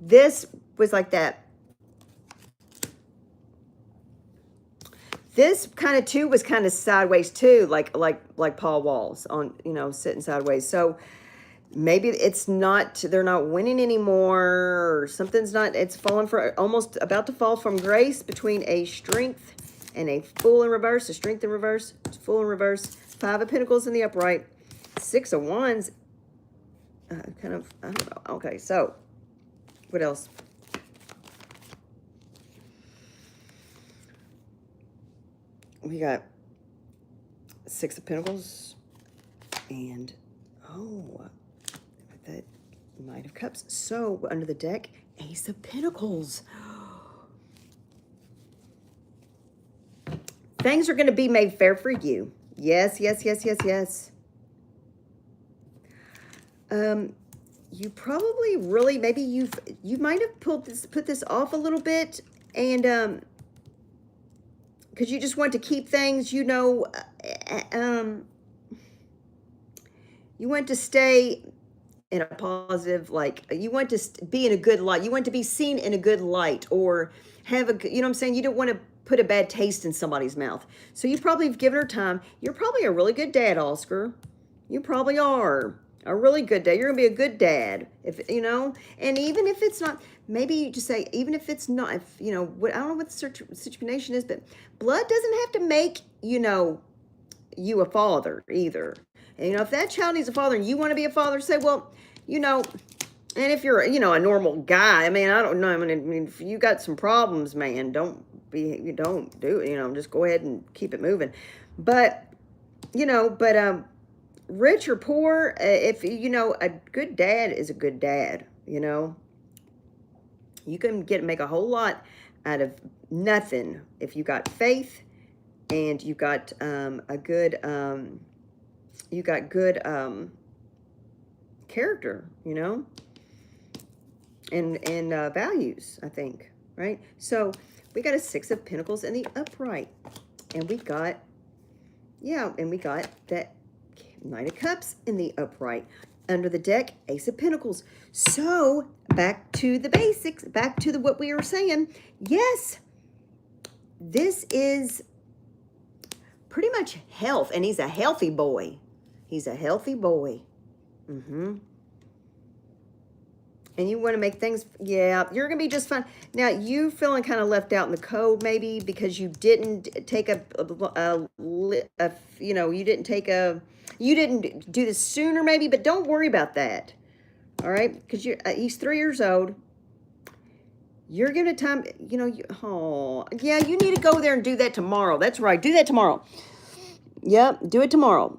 This was like that. This kind of too was kind of sideways too, like Paul Walls on, you know, sitting sideways. So maybe it's not, they're not winning anymore, or something's not, it's falling for, almost about to fall from grace between a Strength and a Fool in reverse, a Strength in reverse, Fool in reverse, 5 of Pentacles in the upright, 6 of Wands, kind of, I don't know. Okay, so what else? We got 6 of Pentacles and, oh, that Knight of Cups. So under the deck, Ace of Pentacles. Things are going to be made fair for you. Yes. You probably really, maybe you might have put this off a little bit, and because you just want to keep things, you know, you want to stay in a positive, like, you want to be in a good light. You want to be seen in a good light, or have a, you know what I'm saying? You don't want to put a bad taste in somebody's mouth. So you probably have given her time. You're probably a really good dad, Oscar. You probably are a really good dad. You're going to be a good dad, if, you know, and even if it's not, maybe you just say, even if it's not, if, you know, what, I don't know what the situation is, but blood doesn't have to make, you know, you a father either. And, you know, if that child needs a father and you want to be a father, say, well, you know, and if you're, you know, a normal guy, I mean, I don't know. I mean, if you got some problems, man, don't do it, you know, just go ahead and keep it moving. But, you know, rich or poor, if, you know, a good dad is a good dad, you know. You can make a whole lot out of nothing if you got faith and you got a good, character, you know, and values, I think, right? So we got a 6 of Pentacles in the upright, and we got, yeah, and we got that Knight of Cups in the upright. Under the deck, Ace of Pentacles. So back to the basics, back to what we were saying. Yes, this is pretty much health, and he's a healthy boy. He's a healthy boy. And you want to make things, yeah, you're going to be just fine. Now, you feeling kind of left out in the cold, maybe, because you didn't take you know, you didn't do this sooner, maybe, but don't worry about that. All right? Because he's 3 years old. You're giving time, you know, oh, yeah, you need to go there and do that tomorrow. That's right. Do that tomorrow. Yep, do it tomorrow.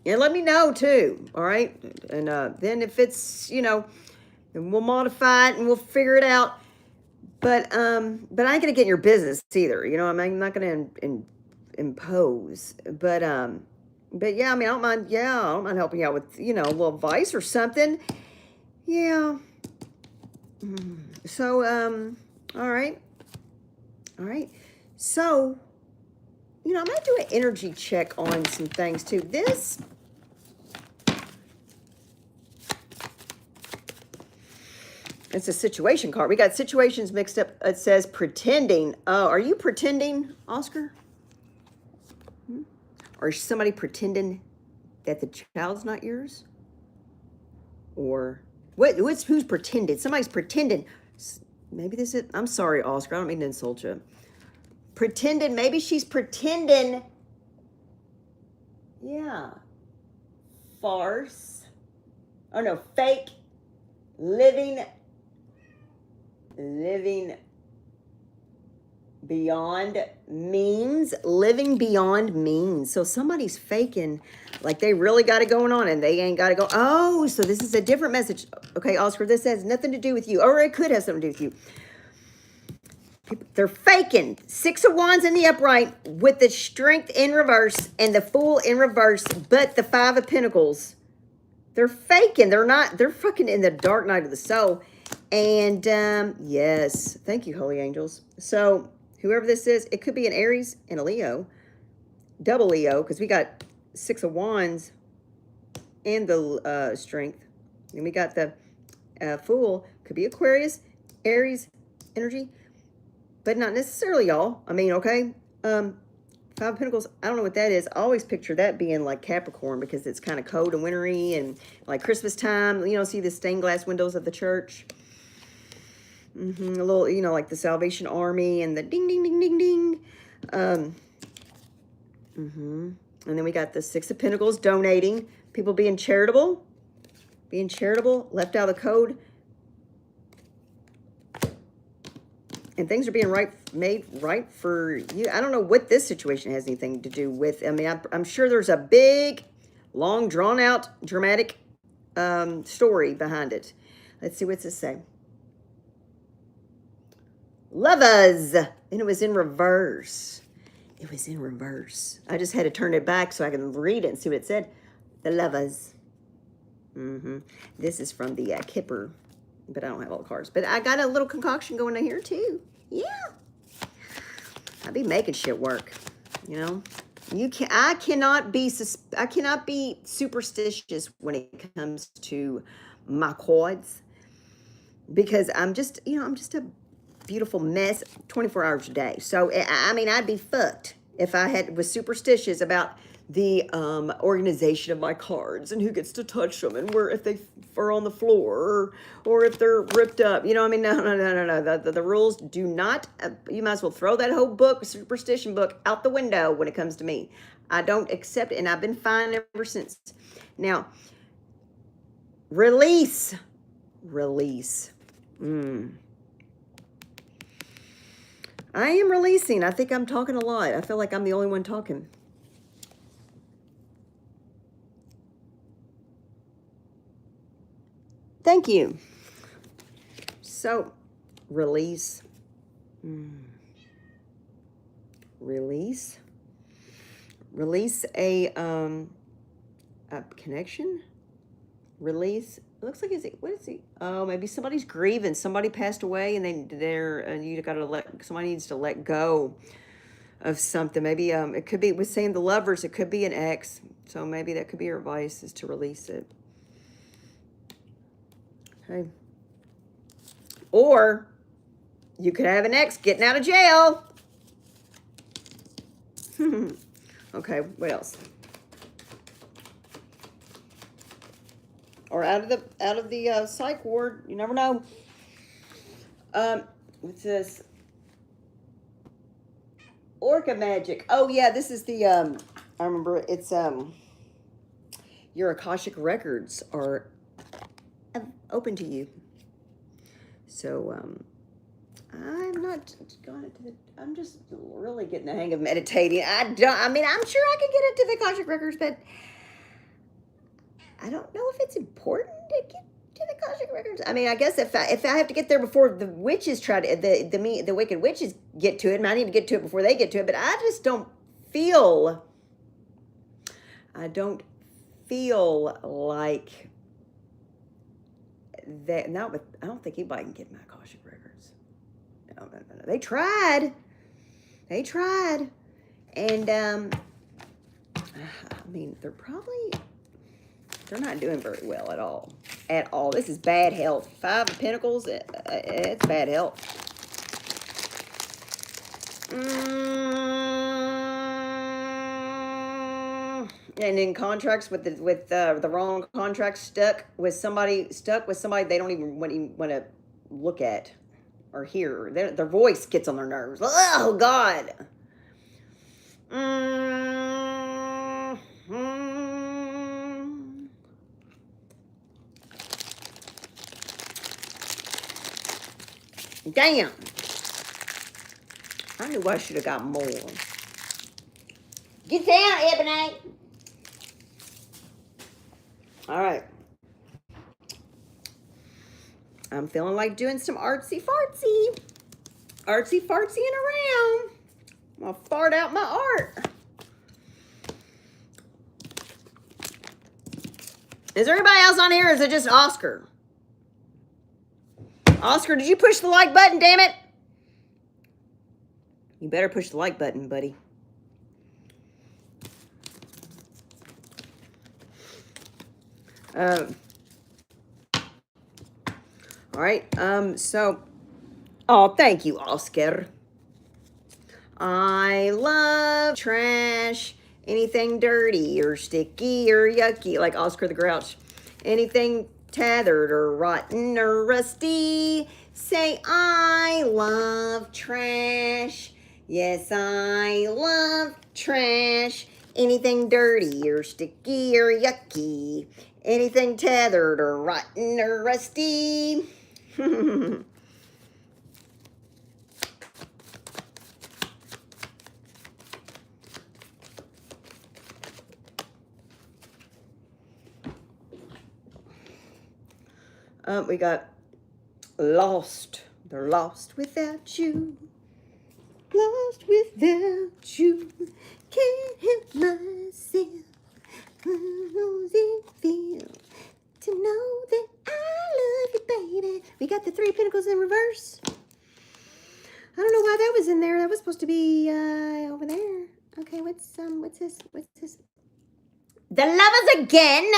And let me know, too, all right? And then if it's, you know, then we'll modify it and we'll figure it out. But I ain't going to get in your business either, you know? I'm not going to impose. But yeah, I mean, I don't mind helping you out with, you know, a little advice or something. Yeah. So, all right. So, you know, I'm going to do an energy check on some things, too. This It's a situation card. We got situations mixed up. It says pretending. Oh, are you pretending, Oscar? Or is somebody pretending that the child's not yours? Or who's pretending? Somebody's pretending. Maybe this is, I'm sorry, Oscar. I don't mean to insult you. Pretending, maybe she's pretending. Yeah. Farce. Oh no, fake. Living beyond means. Living beyond means. So somebody's faking like they really got it going on and they ain't got to go. Oh, so this is a different message. Okay, Oscar, this has nothing to do with you. Or it could have something to do with you. They're faking. 6 of Wands in the upright with the Strength in reverse and the Fool in reverse, but the 5 of Pentacles. They're faking. They're not. They're fucking in the dark night of the soul. And yes, thank you, holy angels. So whoever this is, it could be an Aries and a Leo, double Leo, because we got 6 of Wands and the Strength. And we got the Fool. Could be Aquarius, Aries energy. But not necessarily y'all. I mean, okay. 5 of Pentacles, I don't know what that is. I always picture that being like Capricorn because it's kind of cold and wintry and like Christmas time. You know, see the stained glass windows of the church. A little, you know, like the Salvation Army and the ding, ding, ding, ding, ding. And then we got the 6 of Pentacles, donating. People being charitable. Left out of the code. And things are being made right for you. I don't know what this situation has anything to do with. I mean, I'm sure there's a big, long, drawn-out, dramatic story behind it. Let's see what's this say. Lovers. And it was in reverse. It was in reverse. I just had to turn it back so I can read it and see what it said. The lovers. This is from the Kipper. But I don't have all the cards. But I got a little concoction going in here too. Yeah. I be making shit work. You know? I cannot be superstitious when it comes to my cards. Because I'm just a beautiful mess 24 hours a day. So I mean I'd be fucked if I was superstitious about the organization of my cards and who gets to touch them and where if they are on the floor or if they're ripped up. You know, I mean, no. The rules do not, you might as well throw that whole book, superstition book, out the window when it comes to me. I don't accept it, and I've been fine ever since. Now, release. I am releasing. I think I'm talking a lot. I feel like I'm the only one talking. Thank you. So, release. Release a connection. Release. It looks like what is he? Oh, maybe somebody's grieving. Somebody passed away, and you got to somebody needs to let go of something. Maybe it could be. We're saying the lovers. It could be an ex. So maybe that could be your advice is to release it. Okay. Or you could have an ex getting out of jail. Okay, what else? Or out of the psych ward. You never know. What's this? Orca magic. Oh yeah, this is the I remember it's your Akashic records are open to you. So I'm not going to I'm just really getting the hang of meditating. I mean, I'm sure I can get into the Akashic records, but I don't know if it's important to get to the Akashic records. I mean, I guess if I have to get there before the witches try to the wicked witches get to it, I need to get to it before they get to it, but I just don't feel like that. No, but I don't think anybody can get my Akashic records. No. They tried, and I mean, they're They're not doing very well at all. At all. This is bad health. 5 of Pentacles, it's bad health. And in contracts with the wrong contract, stuck with somebody they don't even want to look at or hear. Their voice gets on their nerves. Oh God. Damn. I knew I should have got more. Get down, Ebony. All right. I'm feeling like doing some artsy fartsy. Artsy fartsying around. I'm going to fart out my art. Is there anybody else on here, or is it just Oscar? Oscar, did you push the like button, damn it? You better push the like button, buddy. All right, so, oh, thank you, Oscar. I love trash, anything dirty or sticky or yucky, like Oscar the Grouch. Anything tethered or rotten or rusty, say I love trash. Yes, I love trash. Anything dirty or sticky or yucky, anything tethered or rotten or rusty. We got lost. They're lost without you. Lost without you. Can't help myself. How does it feel to know that I love you, baby? We got the 3 of Pentacles in reverse. I don't know why that was in there. That was supposed to be over there. Okay, what's this? What's this? The Lovers again?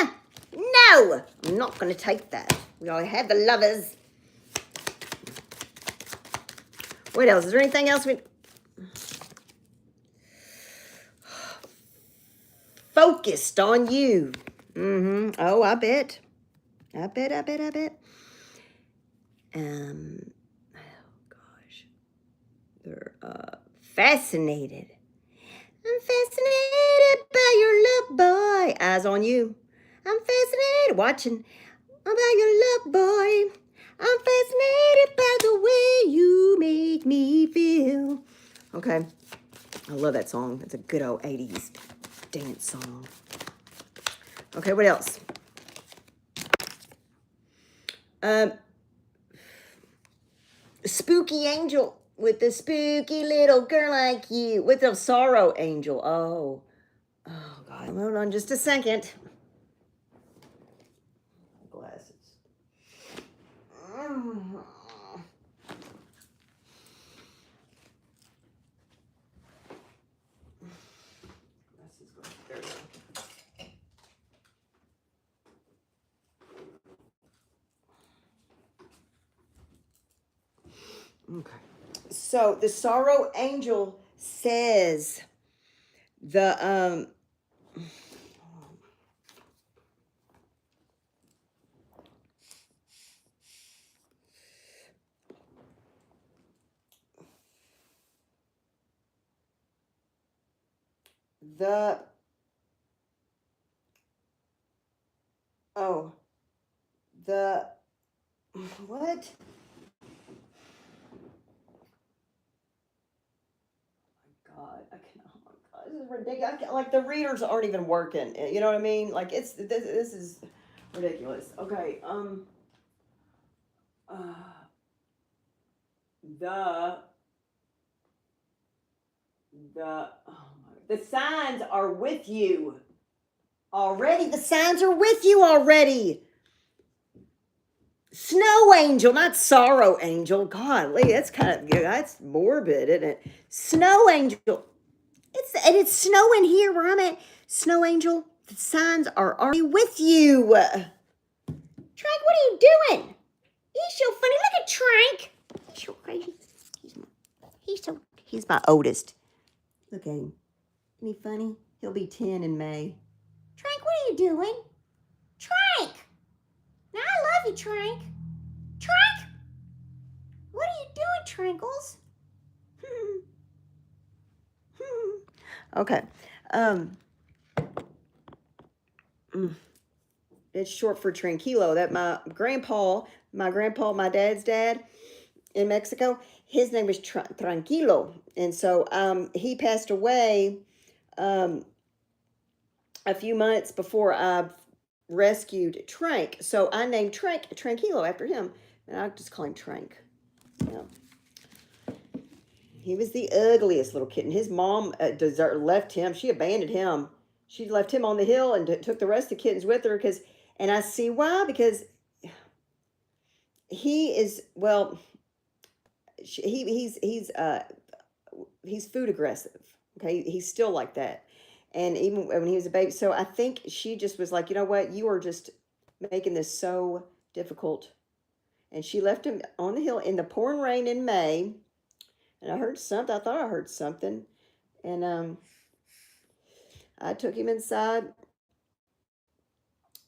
No, I'm not going to take that. We already have the Lovers. What else? Is there anything else we... Focused on you. Oh, I bet. Oh, gosh. They're fascinated. I'm fascinated by your love, boy. Eyes on you. I'm fascinated watching about your love, boy. I'm fascinated by the way you make me feel. Okay. I love that song. It's a good old 80s dance song. Okay, what else? Spooky angel with the spooky little girl like you. With the sorrow angel. Oh, God. Hold on just a second. Glasses. There we go. Okay. So the sorrow angel says the what? God, I can't. Oh my God, this is ridiculous. Like the readers aren't even working. You know what I mean? Like this is ridiculous. Okay. The signs are with you already. The signs are with you already. Snow angel, not sorrow angel. Golly, that's that's morbid, isn't it? Snow angel. It's snowing here where I'm at. Snow angel. The signs are already with you. Trank, what are you doing? He's so funny. Look at Trank. He's so crazy. He's my oldest. Look at him. Isn't he funny? He'll be 10 in May. Trank, what are you doing? Trank. Now I love you, Trank. Trank. What are you doing, Trankles? Okay. It's short for tranquilo. That my grandpa, my dad's dad in Mexico, his name was Tranquilo. And so he passed away a few months before I rescued Trank. So I named Trank Tranquilo after him. And I just call him Trank. Yeah. He was the ugliest little kitten. His mom left him. She abandoned him. She left him on the hill and took the rest of the kittens with her. And I see why. Because he is, well, he's food aggressive. Okay, he's still like that. And even when he was a baby, so I think she just was like, you know what, you are just making this so difficult. And she left him on the hill in the pouring rain in May. And I heard something. I thought I heard something. And I took him inside.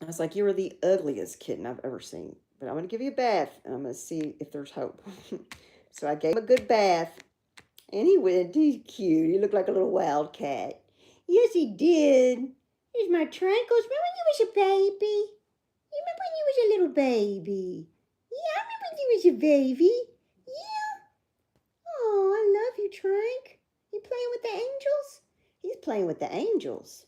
I was like, you are the ugliest kitten I've ever seen. But I'm going to give you a bath. And I'm going to see if there's hope. So I gave him a good bath. And he went. He's cute. He looked like a little wildcat. Yes, he did. Here's my Trankles. Remember when you was a baby? You remember when you was a little baby? Yeah, I remember when you was a baby. Yeah. Oh, I love you, Trank. You playing with the angels? He's playing with the angels.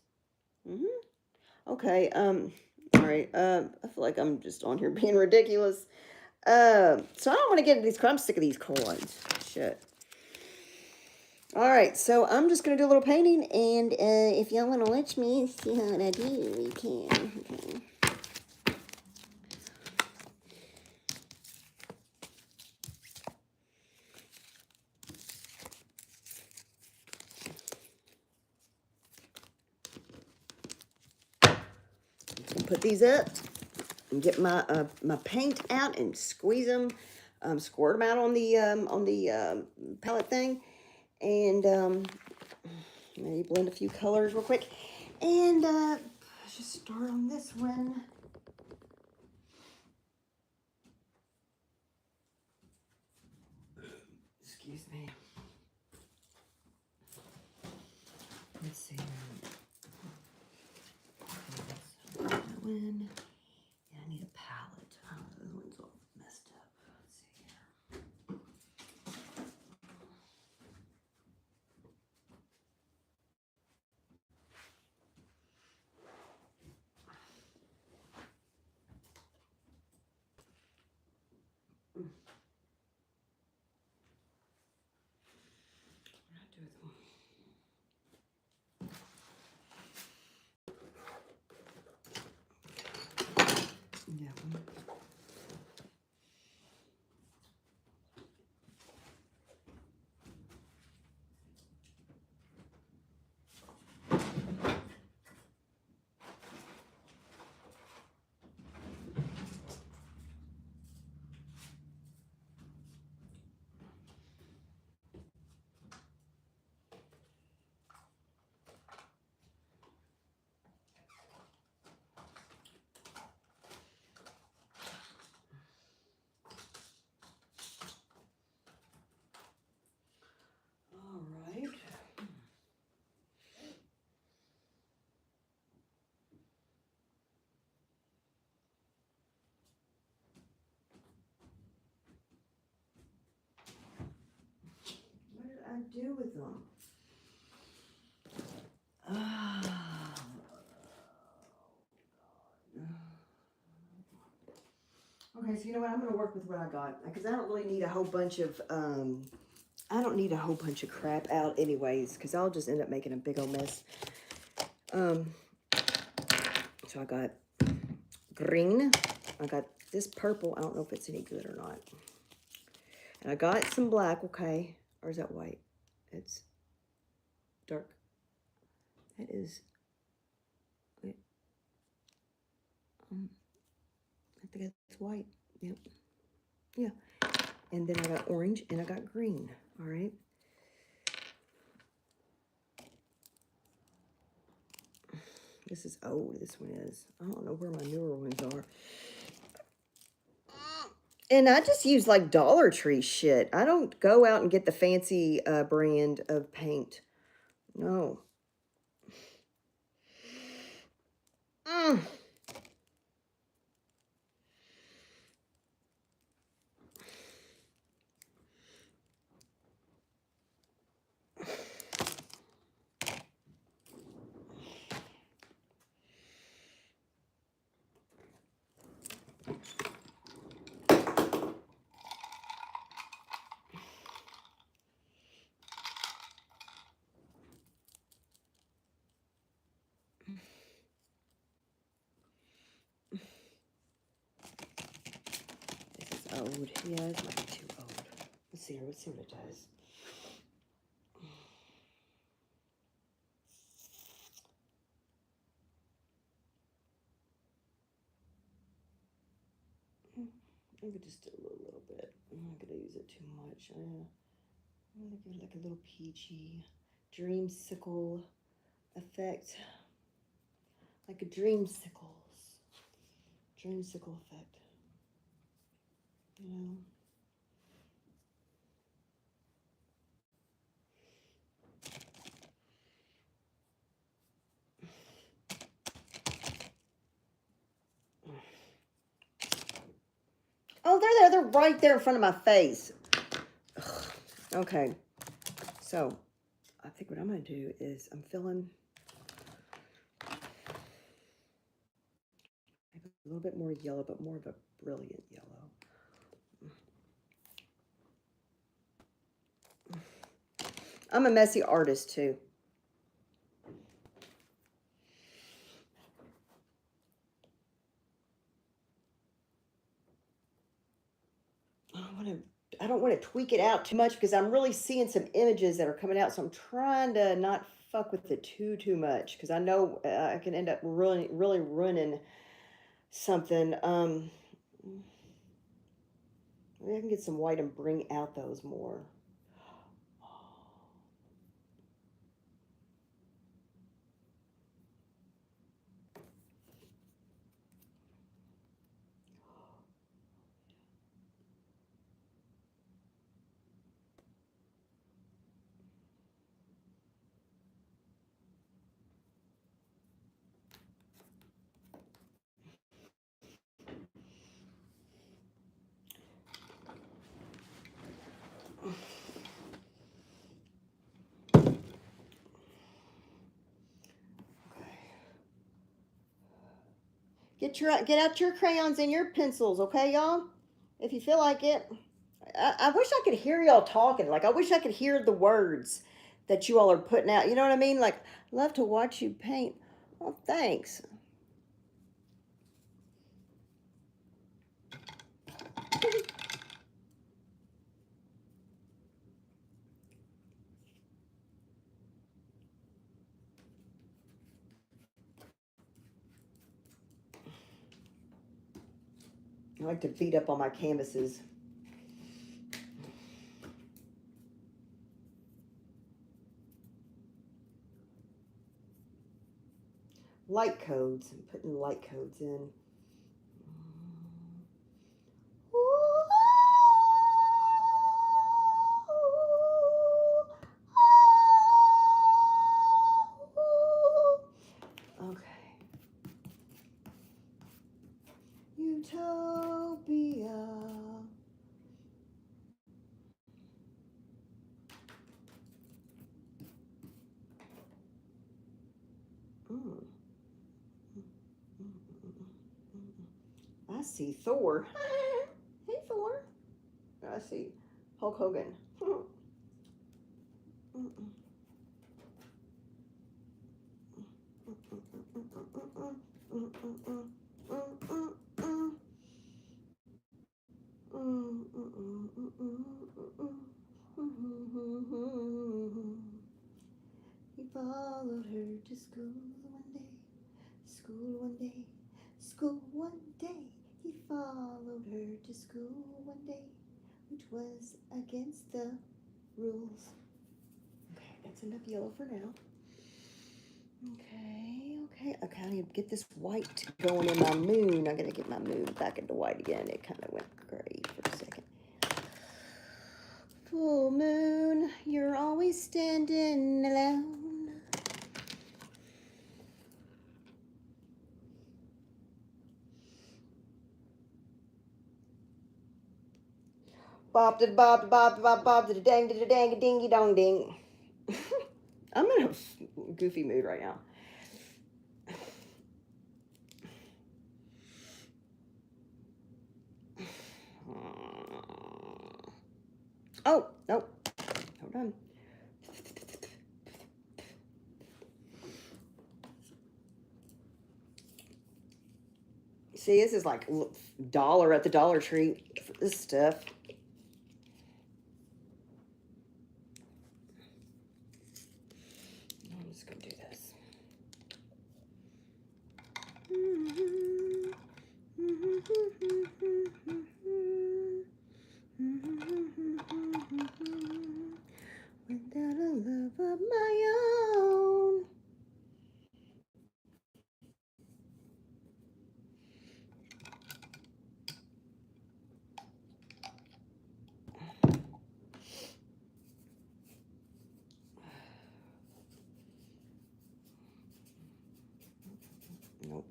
Okay, all right, I feel like I'm just on here being ridiculous. So I don't want to get into these, I'm sick of these coins. Shit. All right, so I'm just going to do a little painting, and if y'all want to watch me see how I do, you can. Okay. Put these up and get my my paint out and squeeze them, squirt them out on the palette thing, and maybe blend a few colors real quick, and just start on this one. Excuse me. Let's see. That one. Yeah, I need a palette. Oh, those ones all messed up. Let's see here. What do I do with them? Yeah. All right. What did I do with them? Okay, so you know what? I'm going to work with what I got, because I don't really need a whole bunch of, I don't need a whole bunch of crap out anyways, because I'll just end up making a big old mess. So I got green. I got this purple. I don't know if it's any good or not. And I got some black, okay. Or is that white? It's dark. That is, wait, I think that's white. Yep. Yeah. And then I got orange and I got green. All right. This is old. This one is. I don't know where my newer ones are. And I just use like Dollar Tree shit. I don't go out and get the fancy brand of paint. No. Mm. This is old. Yeah, it might be too old. Let's see here. Let's see what it does. Maybe just a little bit. I'm not gonna use it too much. I'm gonna give it like a little peachy dreamsicle effect, like a dreamsicle effect. You know. Oh, they're there. They're right there in front of my face. Ugh. Okay. So, I think what I'm going to do is I'm filling maybe a little bit more yellow, but more of a brilliant yellow. I'm a messy artist, too. I don't want to tweak it out too much because I'm really seeing some images that are coming out. So I'm trying to not fuck with it too much because I know I can end up really ruining something. Maybe I can get some white and bring out those more. Get out your crayons and your pencils, okay, y'all? If you feel like it. I wish I could hear y'all talking. Like I wish I could hear the words that you all are putting out. You know what I mean? Like love to watch you paint. Well, thanks. I like to beat up on my canvases. Light codes. I'm putting light codes in. Okay. Utopia. I see Thor. Hey, Thor. I see Hulk Hogan. He followed her to school one day, school one day. He followed her to school one day, which was against the rules. Okay, that's enough yellow for now. Okay, I need to get this white going in my moon. I gotta get my moon back into white again. It kind of went gray for a second. Full moon, you're always standing alone. Bob did bob bob bob bob did a dang did a dang a dingy dong ding. I'm in a goofy mood right now. Oh, no. Hold on. See, this is like $1 at the Dollar Tree for this stuff. I'm just going to do this. Without a love of my own. Nope.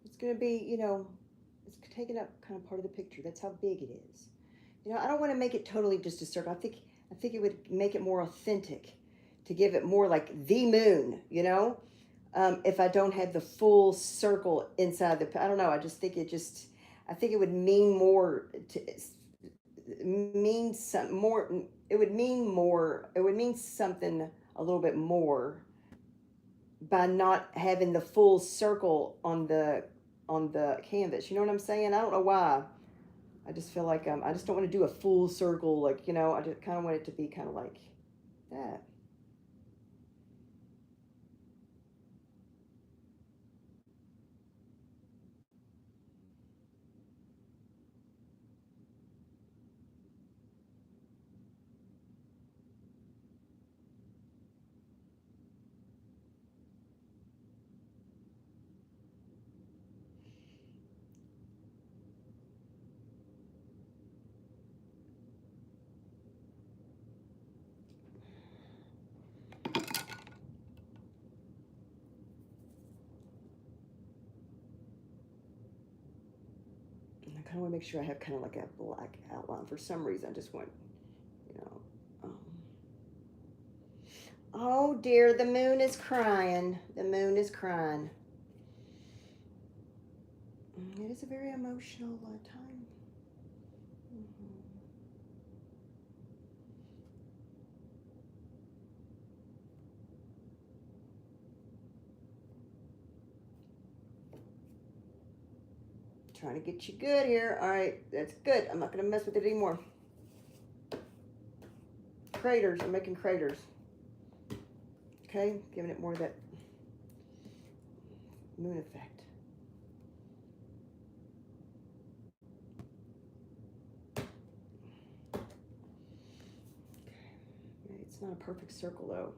It's going to be, it's taking up kind of part of the picture. That's how big it is. I don't want to make it totally just a circle. I think it would make it more authentic to give it more like the moon, if I don't have the full circle inside I don't know. I just think I think it would mean more it would mean something a little bit more by not having the full circle on the canvas. You know what I'm saying? I don't know why. I just feel like I just don't want to do a full circle, like, I just kind of want it to be kind of like that. And I kind of want to make sure I have kind of like a black outline. For some reason, I just want, you know. Oh dear, the moon is crying. The moon is crying. It is a very emotional time. Trying to get you good here. All right, that's good. I'm not going to mess with it anymore. Craters. I'm making craters. Okay, giving it more of that moon effect. Okay. It's not a perfect circle though.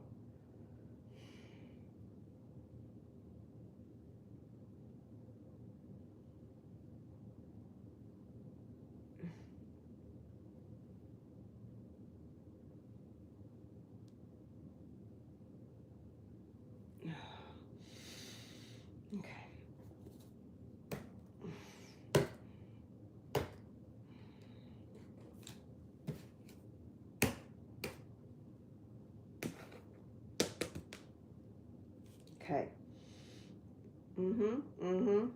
Mm-hmm. Mm-hmm.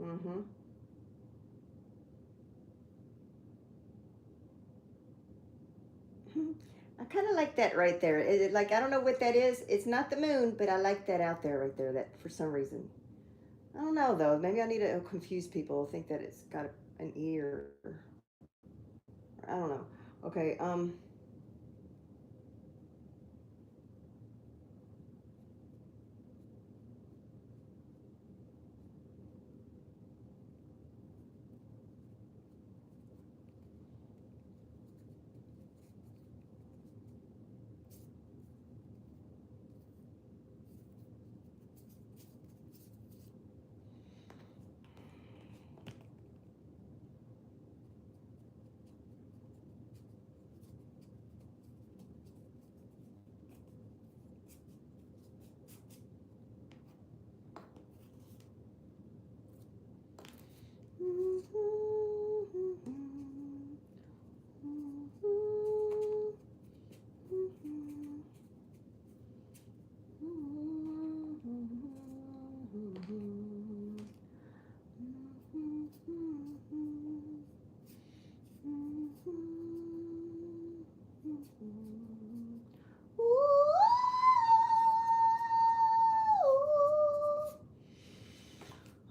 Mm-hmm. I kind of like that right there. Like, I don't know what that is. It's not the moon, but I like that out there right there. That for some reason. I don't know though. Maybe I need to confuse people. Think that it's got an ear. I don't know. Okay.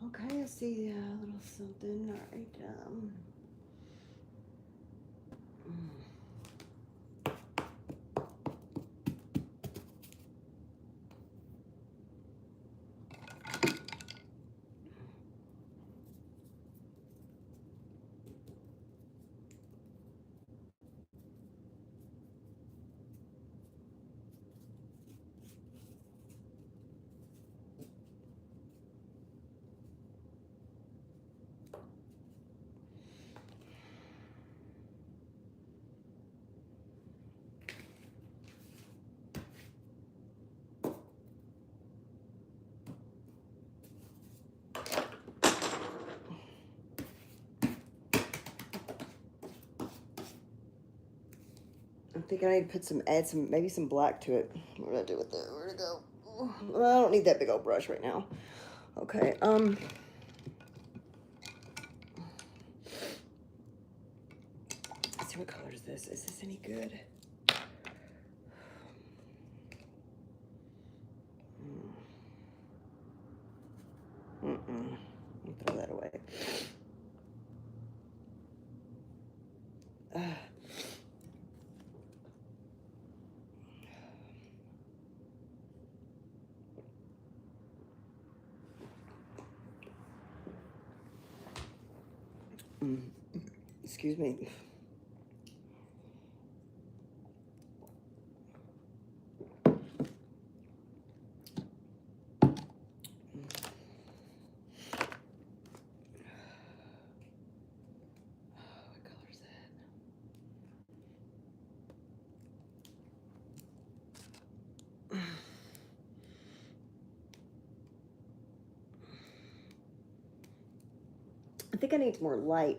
Okay, I see a little something. All right. I think I need to add maybe some black to it. What did I do with that? Where'd it go? Well, I don't need that big old brush right now. Okay. Let's see, what color is this? Is this any good? Mm-mm. I'll throw that away. Excuse me. What color is that? I think I need more light.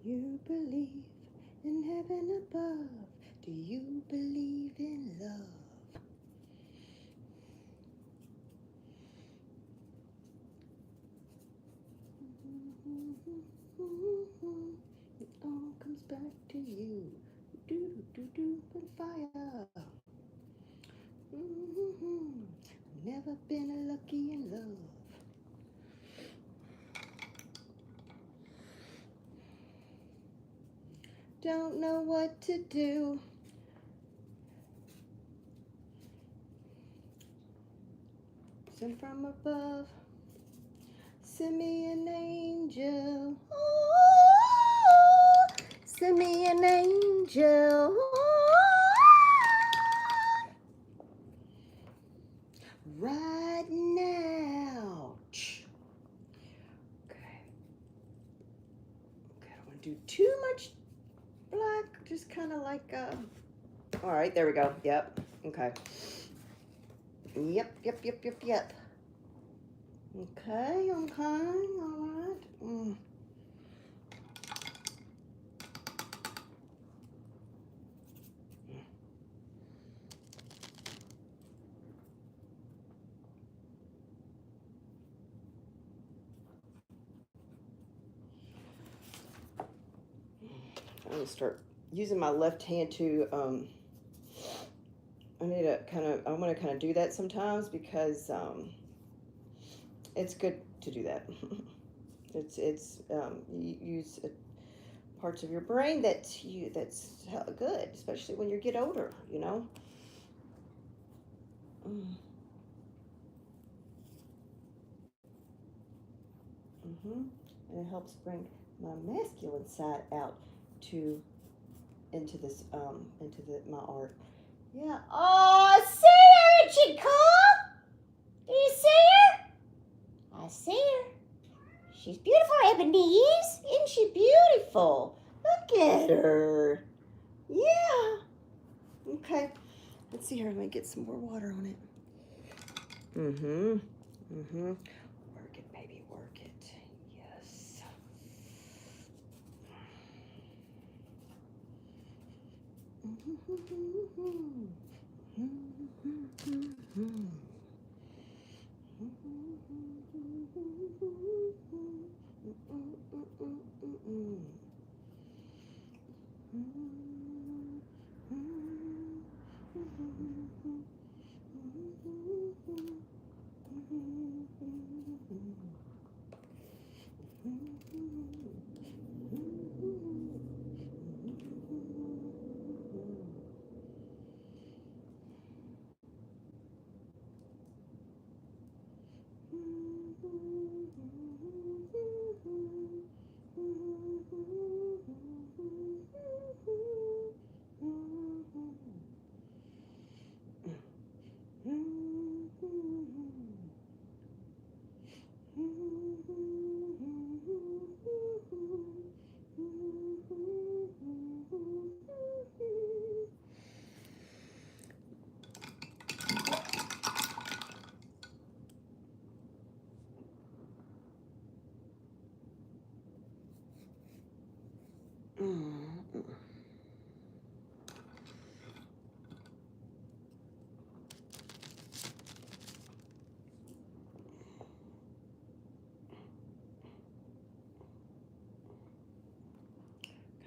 You believe in heaven above. Do you believe in love? It all comes back to you. Do do do do fire. Never been lucky in love. Don't know what to do. Sent from above. Send me an angel. Oh, send me an angel. Right now. Okay. Okay, I don't want to do too much black. Just kind of like, all right, there we go. Yep. Okay. Yep. Okay, all right. I'm gonna start using my left hand to, I'm gonna kind of do that sometimes because, it's good to do that. You use parts of your brain that's good, especially when you get older, you know. And it helps bring my masculine side out into this my art. Yeah. Oh, see her, isn't she cool? Do you see her? I see her. She's beautiful, Ebenezer. Isn't she beautiful? Look at her. Yeah. Okay. Let's see here. Let me get some more water on it. Work it, baby. Work it. Yes.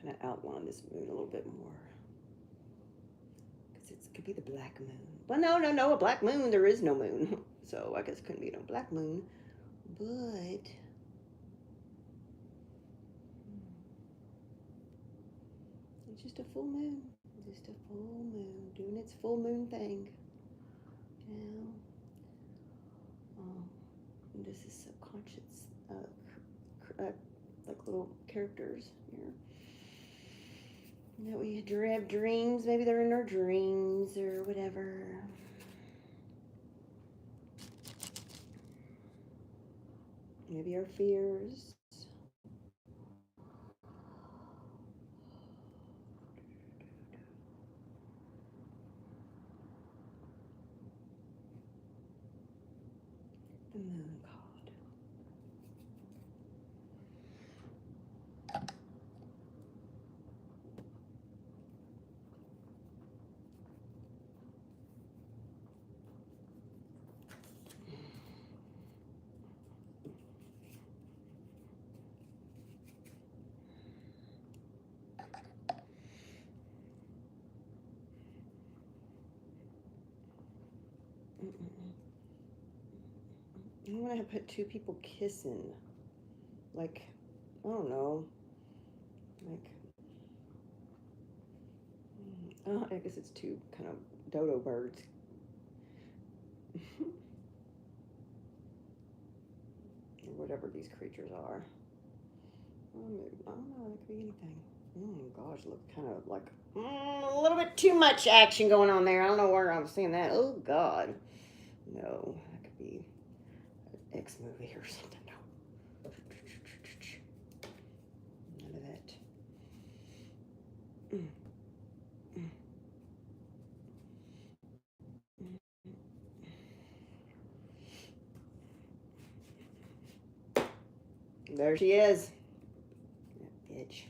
Kind of outline this moon a little bit more, because it could be the black moon. Well, no, a black moon. There is no moon, so I guess it couldn't be no black moon. But it's just a full moon. Just a full moon doing its full moon thing. Now, this is subconscious, like little characters here. That we have dreams. Maybe they're in our dreams or whatever. Maybe our fears. The moon card. I don't want to put two people kissing. Like, I don't know. Like, oh, I guess it's two kind of dodo birds. Or whatever these creatures are. I don't know, that could be anything. Oh gosh, look kind of like a little bit too much action going on there. I don't know where I was seeing that. Oh God. No, that could be an X movie or something. No. None of that. There she is. That bitch.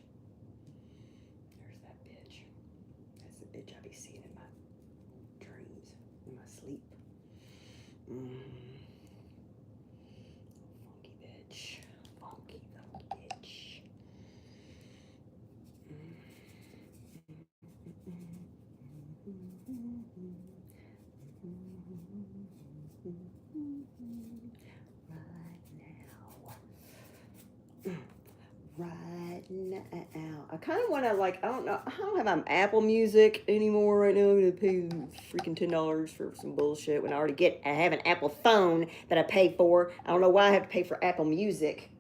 There's that bitch. That's the bitch I be seeing in my dreams, in my sleep. Funky bitch. Funky bitch. Right now. I kind of want to, like, I don't know. I don't have Apple Music anymore right now. I'm going to pay freaking $10 for some bullshit when I have an Apple phone that I pay for. I don't know why I have to pay for Apple Music.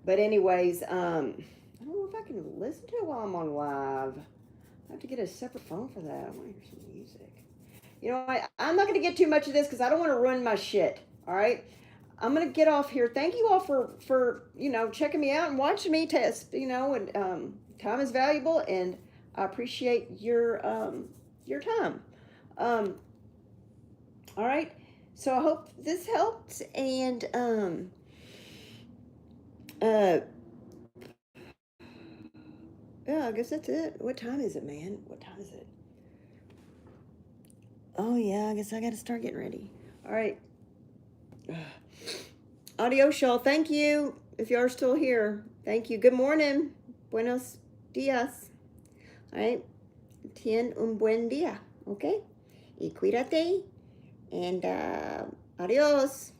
But anyways, I don't know if I can listen to it while I'm on live. I have to get a separate phone for that. I want to hear some music. You know, I'm not going to get too much of this because I don't want to ruin my shit. All right? I'm going to get off here. Thank you all for checking me out and watching me test, and time is valuable, and I appreciate your time. All right. So I hope this helped, and yeah, I guess that's it. What time is it, man? What time is it? Oh yeah, I guess I got to start getting ready. All right. Adios, y'all. Thank you. If you are still here, thank you. Good morning. Buenos dias. All right. Tien un buen día. Okay. Y cuídate. And adios.